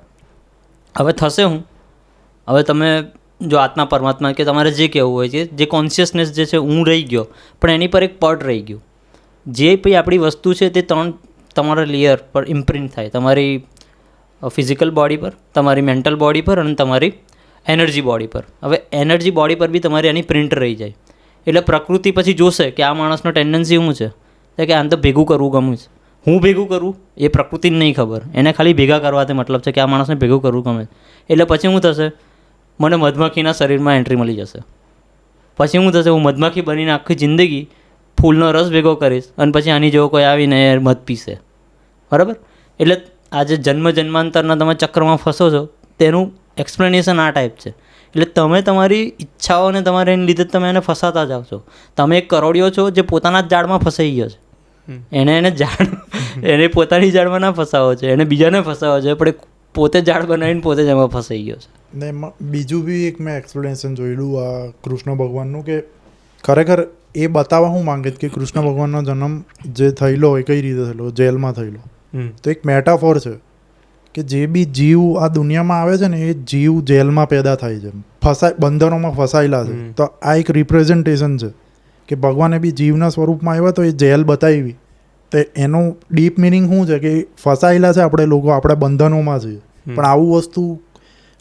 હવે થશે હું, હવે તમે જો આત્મા પરમાત્મા કે તમારે જે કહેવું હોય છે, જે કોન્શિયસનેસ જે છે હું રહી ગયો, પણ એની પર એક પર્ટ રહી ગયું. જે પછી આપણી વસ્તુ છે તે 3 તમારા લેયર પર ઇમ્પ્રિન્ટ થાય, તમારી ફિઝિકલ બોડી પર, તમારી મેન્ટલ બોડી પર અને તમારી એનર્જી બોડી પર. હવે એનર્જી બોડી પર બી તમારી આની પ્રિન્ટ રહી જાય. એટલે પ્રકૃતિ પછી જોશે કે આ માણસનો ટેન્ડન્સી શું છે કે આને તો ભેગું કરવું ગમે છે. હું ભેગું કરું એ પ્રકૃતિને નહીં ખબર, એને ખાલી ભેગા કરવાથી મતલબ છે કે આ માણસને ભેગું કરવું ગમે. એટલે પછી શું થશે, મને મધમાખીના શરીરમાં એન્ટ્રી મળી જશે. પછી શું થશે, હું મધમાખી બનીને આખી જિંદગી ફૂલનો રસ ભેગો કરીશ અને પછી આની જેવો કોઈ આવીને મધ પીશે, બરાબર. એટલે આજે જન્માંતરના તમે ચક્રમાં ફસો છો તેનું એક્સપ્લેનેશન આ ટાઈપ છે. એટલે તમે તમારી ઈચ્છાઓને તમારે એને લીધે તમે એને ફસાતા જાઓ છો. તમે એક કરોડિયો છો જે પોતાના જ જાળમાં ફસાઈ ગયો છે. એને પોતાની જાળમાં ના ફસાવો છે, એને બીજાને ફસાવો છે, પણ પોતે જાળ બનાવીને પોતે જ એમાં ફસાઈ ગયો છે. ને એમાં બીજું બી એક મેં એક્સપ્લેનેશન જોયેલું આ કૃષ્ણ ભગવાનનું, કે ખરેખર એ બતાવવા હું માંગે કે કૃષ્ણ ભગવાનનો જન્મ જે થયેલો એ કઈ રીતે થયેલો, જેલમાં થયેલો. તો એક મેટાફોર છે કે જે બી જીવ આ દુનિયામાં આવે છે ને એ જીવ જેલમાં પેદા થાય છે, બંધનોમાં ફસાયેલા છે. તો આ એક રિપ્રેઝન્ટેશન છે કે ભગવાને બી જીવના સ્વરૂપમાં આવ્યા તો એ જેલ બતાવી. તો એનું ડીપ મિનિંગ શું છે કે ફસાયેલા છે આપણે લોકો, આપણે બંધનોમાં છીએ, પણ આવું વસ્તુ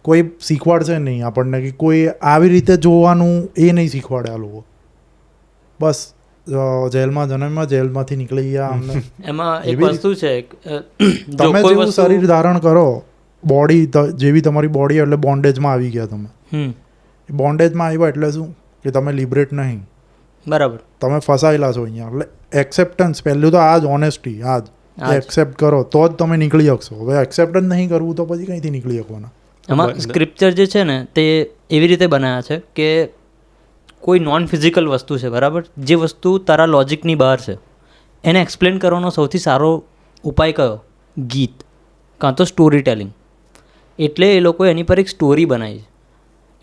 કોઈ શીખવાડશે નહીં આપણને, કે કોઈ આવી રીતે જોવાનું એ નહીં શીખવાડે આ લોકો. બસ જેલમાં જન્મમાં જેલમાંથી નીકળી ગયા. અમને એમાં એક વસ્તુ છે, તમે જેવું શરીર ધારણ કરો, બોડી જેવી તમારી બોડી, એટલે બોન્ડેજમાં આવી ગયા તમે. બોન્ડેજમાં આવ્યા એટલે શું કે તમે લિબરેટ નહીં, બરાબર, તમે ફસાયેલા છો અહીંયા. એટલે એક્સેપ્ટન્સ પહેલું તો આ જ ઓનેસ્ટી, આ જ એક્સેપ્ટ કરો તો જ તમે નીકળી શકશો. હવે એક્સેપ્ટ જ નહીં કરવું તો પછી કંઈથી નીકળી શકવાના. એમાં સ્ક્રિપ્ચર જે છે ને તે એવી રીતે બનાવ્યા છે કે કોઈ નોન ફિઝિકલ વસ્તુ છે, બરાબર, જે વસ્તુ તારા લોજિકની બહાર છે, એને એક્સપ્લેન કરવાનો સૌથી સારો ઉપાય કયો? ગીત કાં તો સ્ટોરી ટેલિંગ. એટલે એ લોકો એની પર એક સ્ટોરી બનાવી છે.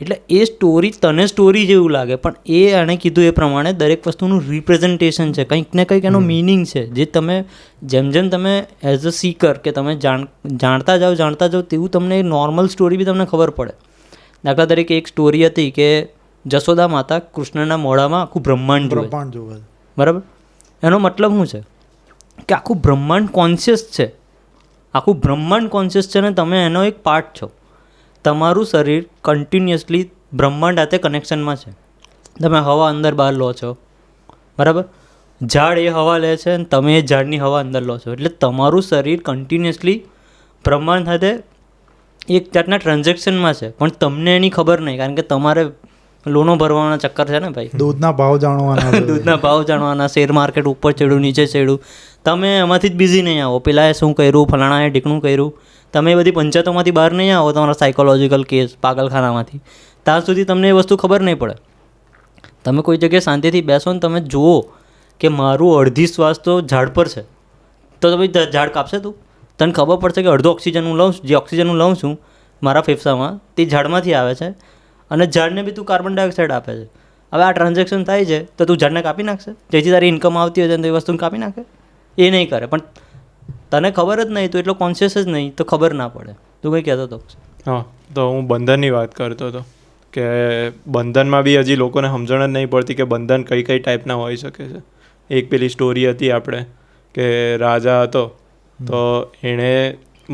એટલે એ સ્ટોરી તને સ્ટોરી જેવું લાગે, પણ એ એણે કીધું એ પ્રમાણે દરેક વસ્તુનું રિપ્રેઝન્ટેશન છે, કંઈક ને કંઈક એનો મિનિંગ છે. જે તમે જેમ તમે એઝ અ સીકર કે તમે જાણતા જાઓ તેવું તમને નોર્મલ સ્ટોરી બી તમને ખબર પડે. દાખલા તરીકે એક સ્ટોરી હતી કે જશોદા માતા કૃષ્ણના મોઢામાં આખું બ્રહ્માંડ જોવે, બરાબર. એનો મતલબ શું છે કે આખું બ્રહ્માંડ કોન્શિયસ છે, આખું બ્રહ્માંડ કોન્શિયસ છે ને તમે એનો એક પાર્ટ છો. તમારું શરીર કન્ટિન્યુઅસલી બ્રહ્માંડ સાથે કનેક્શનમાં છે. તમે હવા અંદર બહાર લો છો, બરાબર. ઝાડ એ હવા લે છે અને તમે એ ઝાડની હવા અંદર લો છો. એટલે તમારું શરીર કન્ટિન્યુઅસલી બ્રહ્માંડ સાથે એક જાતના ટ્રાન્ઝેક્શનમાં છે, પણ તમને એની ખબર નહીં, કારણ કે તમારે લોનો ભરવાના ચક્કર છે ને ભાઈ. દૂધના ભાવ જાણવાના, શેર માર્કેટ ઉપર ચડ્યું નીચે ચડ્યું, તમે એમાંથી જ બિઝી નહીં આવો. પેલાએ શું કર્યું, ફલાણાએ ઢીકણું કર્યું, તમે એ બધી પંચાયતોમાંથી બહાર નહીં આવો, તમારા સાયકોલોજીકલ કેસ પાગલખાનામાંથી, ત્યાં સુધી તમને એ વસ્તુ ખબર નહીં પડે. તમે કોઈ જગ્યાએ શાંતિથી બેસો ને તમે જુઓ કે મારું અડધી શ્વાસ તો ઝાડ પર છે, તો ભાઈ ઝાડ કાપશે તું? તને ખબર પડશે કે અડધો ઓક્સિજન હું લઉં છું, જે ઓક્સિજન હું લઉં છું મારા ફેફસામાં તે ઝાડમાંથી આવે છે, અને ઝાડને બી તું કાર્બન ડાયોક્સાઇડ આપે છે. હવે આ ટ્રાન્ઝેક્શન થાય છે તો તું ઝાડને કાપી નાખશે? જેથી તારી ઇન્કમ આવતી હોય તો એ વસ્તુને કાપી નાખે? એ નહીં કરે. પણ તને ખબર જ નહીં, તો એટલો કોન્શિયસ જ નહીં, તો ખબર ના પડે. તું કંઈ કહેતો હતો? હા, તો હું બંધનની વાત કરતો હતો કે બંધનમાં બી હજી લોકોને સમજણ જ નહીં પડતી કે બંધન કઈ કઈ ટાઈપના હોઈ શકે છે. એક પેલી સ્ટોરી હતી આપણે કે રાજા હતો, તો એણે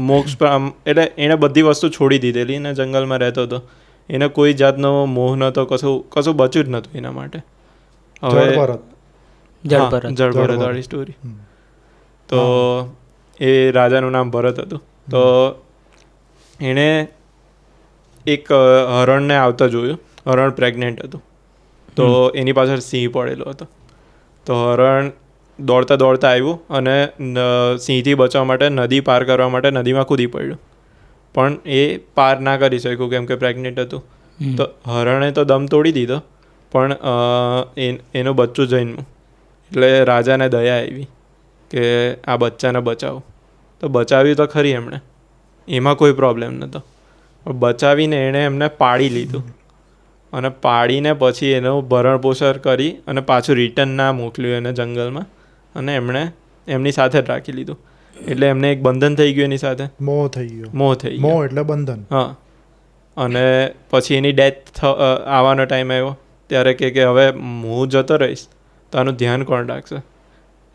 મોક્ષ એટલે એણે બધી વસ્તુ છોડી દીધેલી અને જંગલમાં રહેતો હતો. એને કોઈ જાતનો મોહ નહોતો, કશું બચ્યું જ નહોતું એના માટે. હવે જળભરતવાળી સ્ટોરી. તો એ રાજાનું નામ ભરત હતું. તો એણે એક હરણને આવતા જોયું. હરણ પ્રેગ્નેન્ટ હતું, તો એની પાછળ સિંહ પડેલો હતો. તો હરણ દોડતા આવ્યું અને સિંહથી બચવા માટે, નદી પાર કરવા માટે નદીમાં કૂદી પડ્યું, પણ એ પાર ના કરી શક્યું કેમ કે પ્રેગ્નેન્ટ હતું. તો હરણે તો દમ તોડી દીધો, પણ એનું બચ્ચું જન્મ્યું એટલે રાજાને દયા આવી કે આ બચ્ચાને બચાવો. તો બચાવ્યું તો ખરી એમણે, એમાં કોઈ પ્રોબ્લેમ નહોતો. બચાવીને એણે એમને પાળી લીધું અને પાડીને પછી એનું ભરણ પોષણ કરી અને પાછું રિટર્ન ના મોકલ્યું એને જંગલમાં, અને એમણે એમની સાથે જ રાખી લીધું. એટલે એમને એક બંધન થઈ ગયું એની સાથે, મોહ થઈ ગયો. મોહ થઈ ગયો. મોહ એટલે બંધન. હા. અને પછી એની ડેથ આવવાનો ટાઈમ આવ્યો ત્યારે કે હવે હું જતો રહીશ તો આનું ધ્યાન કોણ રાખશે.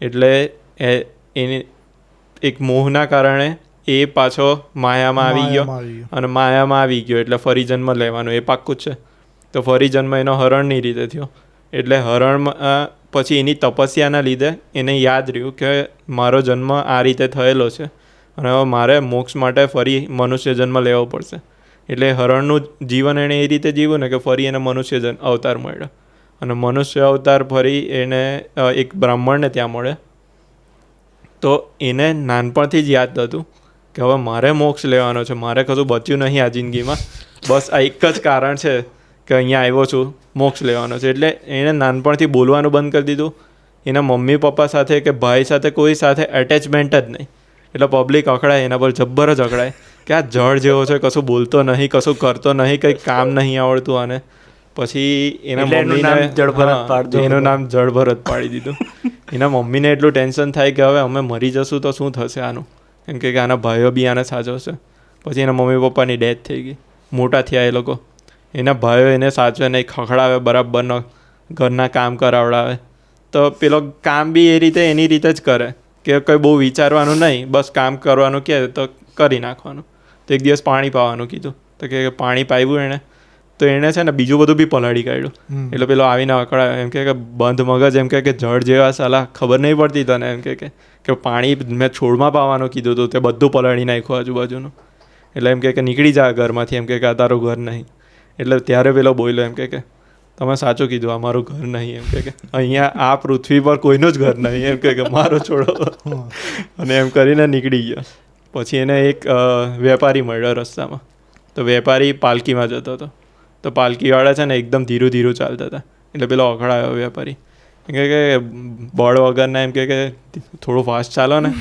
એટલે એની એક મોહના કારણે એ પાછો માયામાં આવી ગયો, અને માયામાં આવી ગયો એટલે ફરી જન્મ લેવાનો એ પાક્કું જ છે. તો ફરી જન્મ એનો હરણની રીતે થયો. એટલે હરણમાં પછી એની તપસ્યાના લીધે એને યાદ રહ્યું કે મારો જન્મ આ રીતે થયેલો છે અને હવે મારે મોક્ષ માટે ફરી મનુષ્ય જન્મ લેવો પડશે. એટલે હરણનું જીવન એણે એ રીતે જીવ્યું ને કે ફરી એને મનુષ્ય અવતાર મળ્યો, અને મનુષ્ય અવતાર ફરી એને એક બ્રાહ્મણને ત્યાં મળે. તો એને નાનપણથી જ યાદ હતું કે હવે મારે મોક્ષ લેવાનો છે, મારે કશું બચ્યું નહીં આ જિંદગીમાં, બસ આ એક જ કારણ છે કે અહીંયા આવ્યો છું, મોક્ષ લેવાનો છે. એટલે એણે નાનપણથી બોલવાનું બંધ કરી દીધું. એના મમ્મી પપ્પા સાથે કે ભાઈ સાથે કોઈ સાથે એટેચમેન્ટ જ નહીં. એટલે પબ્લિક અકળાય, એના પર જબ્બર જ અકળાય કે આ જળ જેવો છે, કશું બોલતો નહીં, કશું કરતો નહીં, કંઈ કામ નહીં આવડતું આને. પછી એના મમ્મીને એનું નામ જળભરત પાડી દીધું. એના મમ્મીને એટલું ટેન્શન થાય કે હવે અમે મરી જશું તો શું થશે આનું, કેમ કે આના ભાઈઓ બી આને સાચવશે. પછી એના મમ્મી પપ્પાની ડેથ થઈ ગઈ, મોટા થયા એ લોકો. એના ભાઈઓ એને સાચવે નહીં, ખખડાવે, બરાબરનો ઘરના કામ કરાવડાવે. તો પેલો કામ બી એ રીતે એની રીતે જ કરે કે કંઈ બહુ વિચારવાનું નહીં, બસ કામ કરવાનું કહે તો કરી નાખવાનું. તો એક દિવસ પાણી પાવાનું કીધું તો કે પાણી પાવ્યું એણે, તો એણે છે ને બીજું બધું બી પલાળી કાઢ્યું. એટલે પેલો આવીને અકળાયો, એમ કે બંધ મગજ, એમ કે જળ જેવા સાલા ખબર નહીં પડતી તને, એમ કે પાણી મેં છોડમાં પાવાનું કીધું હતું તે બધું પલાળી નાખ્યું આજુબાજુનું. એટલે એમ કે નીકળી જા ઘરમાંથી, એમ કે આ તારું ઘર નહીં. એટલે ત્યારે પેલો બોલ્યો એમ કે તમે સાચું કીધું, આ મારું ઘર નહીં. એમ કે અહીંયા આ પૃથ્વી પર કોઈનું જ ઘર નહીં, એમ કે મારો છોડો. અને એમ કરીને નીકળી ગયો. પછી એને એક વેપારી મળ્યો રસ્તામાં. તો વેપારી પાલકીમાં જતો હતો. તો પાલકીવાળા છે ને એકદમ ધીરું ધીરું ચાલતા હતા. એટલે પેલો અકળાયો વેપારી, એમ કે બળ વગરના, એમ કે થોડું ફાસ્ટ ચાલો ને.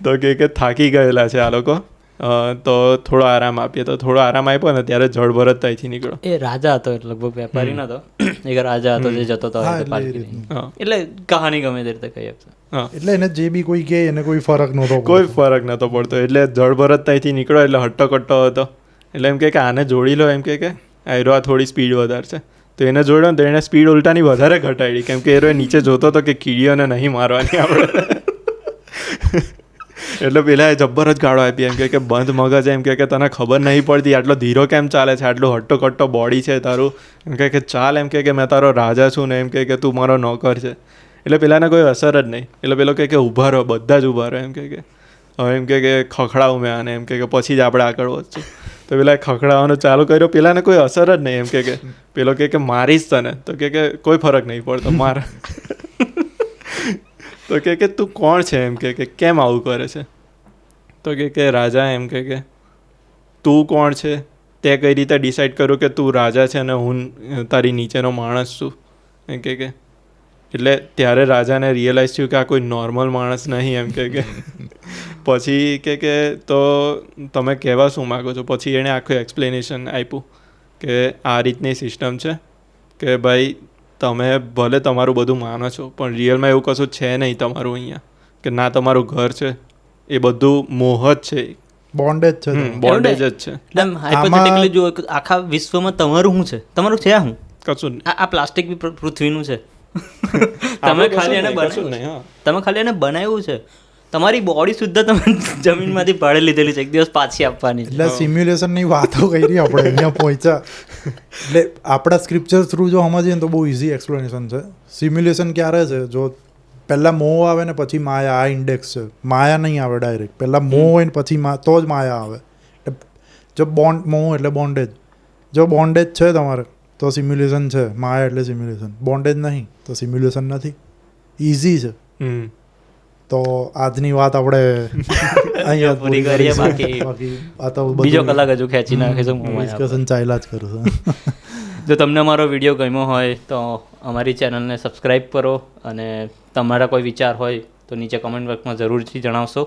તો કે થાકી ગયેલા છે આ લોકો, તો થોડો આરામ આપીએ. તો થોડો આરામ આપ્યો ને ત્યારે જળભરત ત્યાંથી નીકળ્યો. એ રાજા હતો, લગભગ વેપારી નતો, એક રાજા હતો જે જતો હતો. એટલે કહાની ગમે તે રીતે કહી શકશે. એટલે એને જે બી કોઈ કહે એને કોઈ ફરક નહોતો, કોઈ ફરક નહોતો પડતો. એટલે જળભરત ત્યાંથી નીકળ્યો એટલે હટ્ટો કટ્ટો હતો. એટલે એમ કે આને જોડી લો, એમ કે આયરો આ થોડી સ્પીડ વધારે છે. તો એને જોડ્યો ને તો એને સ્પીડ ઉલટાની વધારે ઘટાડી, કેમ કે એરો નીચે જોતો હતો કે કીડીઓને નહીં મારવાની આપણે. એટલે પેલા એ જબ્બર જ ગાળો આપી, એમ કે બંધ મગજ, એમ કે તને ખબર નહીં પડતી આટલો ધીરો કેમ ચાલે છે, આટલું હટ્ટો કટ્ટો બોડી છે તારું, એમ કે ચાલ, એમ કે મેં તારો રાજા છું ને, એમ કે તું મારો નોકર છે. એટલે પેલાને કોઈ અસર જ નહીં. એટલે પેલો કે ઊભા રહો, બધા જ ઊભા રહો, એમ કે હવે એમ કે ખખડાવું મેં આને, એમ કે પછી જ આપણે આગળ વધશું. તો પેલા ખખડાવવાનું ચાલુ કર્યો, પેલાને કોઈ અસર જ નહીં. એમ કે પેલો કે મારીશ તને, તો કે કોઈ ફરક નહીં પડતો, માર. તો કે તું કોણ છે, એમ કે કેમ આવું કરે છે. તો કે રાજા, એમ કે તું કોણ છે, તે કઈ રીતે ડિસાઈડ કર્યું કે તું રાજા છે અને હું તારી નીચેનો માણસ છું, એમ કે. એટલે ત્યારે રાજાને રિયલાઇઝ થયું કે આ કોઈ નોર્મલ માણસ નહીં, એમ કે પછી કે તો તમે કહેવા શું માગો છો. પછી એણે આખું એક્સપ્લેનેશન આપ્યું કે આ રીતની સિસ્ટમ છે કે ભાઈ તમે ભલે તમારું બધું માનો છો, પણ રિયલમાં એવું કશું છે નહીં તમારું અહીંયા, કે ના તમારું ઘર છે, એ બધું મોહ જ છે, બોન્ડેજ છે, બોન્ડેજ જ છે. હાઇપોથેટિકલી જો આખા વિશ્વમાં તમારું શું છે, તમારું છે શું, કશું આ પ્લાસ્ટિક બી પૃથ્વીનું છે. તમે ખાલી એને બનાવ્યું, તમે ખાલી એને બનાવ્યું છે. તમારી બોડી સુદ્ધા તમે જમીનમાંથી ભાડે લીધેલી છે, એક દિવસ પાછી આપવાની. એટલે સિમ્યુલેશનની વાતો કરી આપણે અહીંયા પહોંચ્યા. એટલે આપણા સ્ક્રિપ્ચર થ્રુ જો સમજીએ ને તો બહુ ઇઝી એક્સપ્લેનેશન છે. સિમ્યુલેશન ક્યારે છે, જો પહેલાં મોહ આવે ને પછી માયા, આ ઇન્ડેક્સ છે. માયા નહીં આવે ડાયરેક્ટ, પહેલાં મોહ હોય ને પછી તો જ માયા આવે. જો મોહ એટલે બોન્ડેજ, જો બોન્ડેજ છે તમારે તો સિમ્યુલેશન છે, માયા એટલે સિમ્યુલેશન. બોન્ડેજ નહીં તો સિમ્યુલેશન નથી. ઇઝી છે. તો આજની વાત આપણે અહીંયા પૂરી કરીએ. બાકી આ તો બીજો કલાક હજુ ખેંચી નાખીશું મોબાઈલ. ડિસ્કશન ચાલ્યા જ કરું છું. જો તમને અમારો વિડીયો ગમ્યો હોય તો અમારી ચેનલને સબસ્ક્રાઈબ કરો અને તમારા કોઈ વિચાર હોય તો નીચે કમેન્ટ બોક્સમાં જરૂરથી જણાવશો.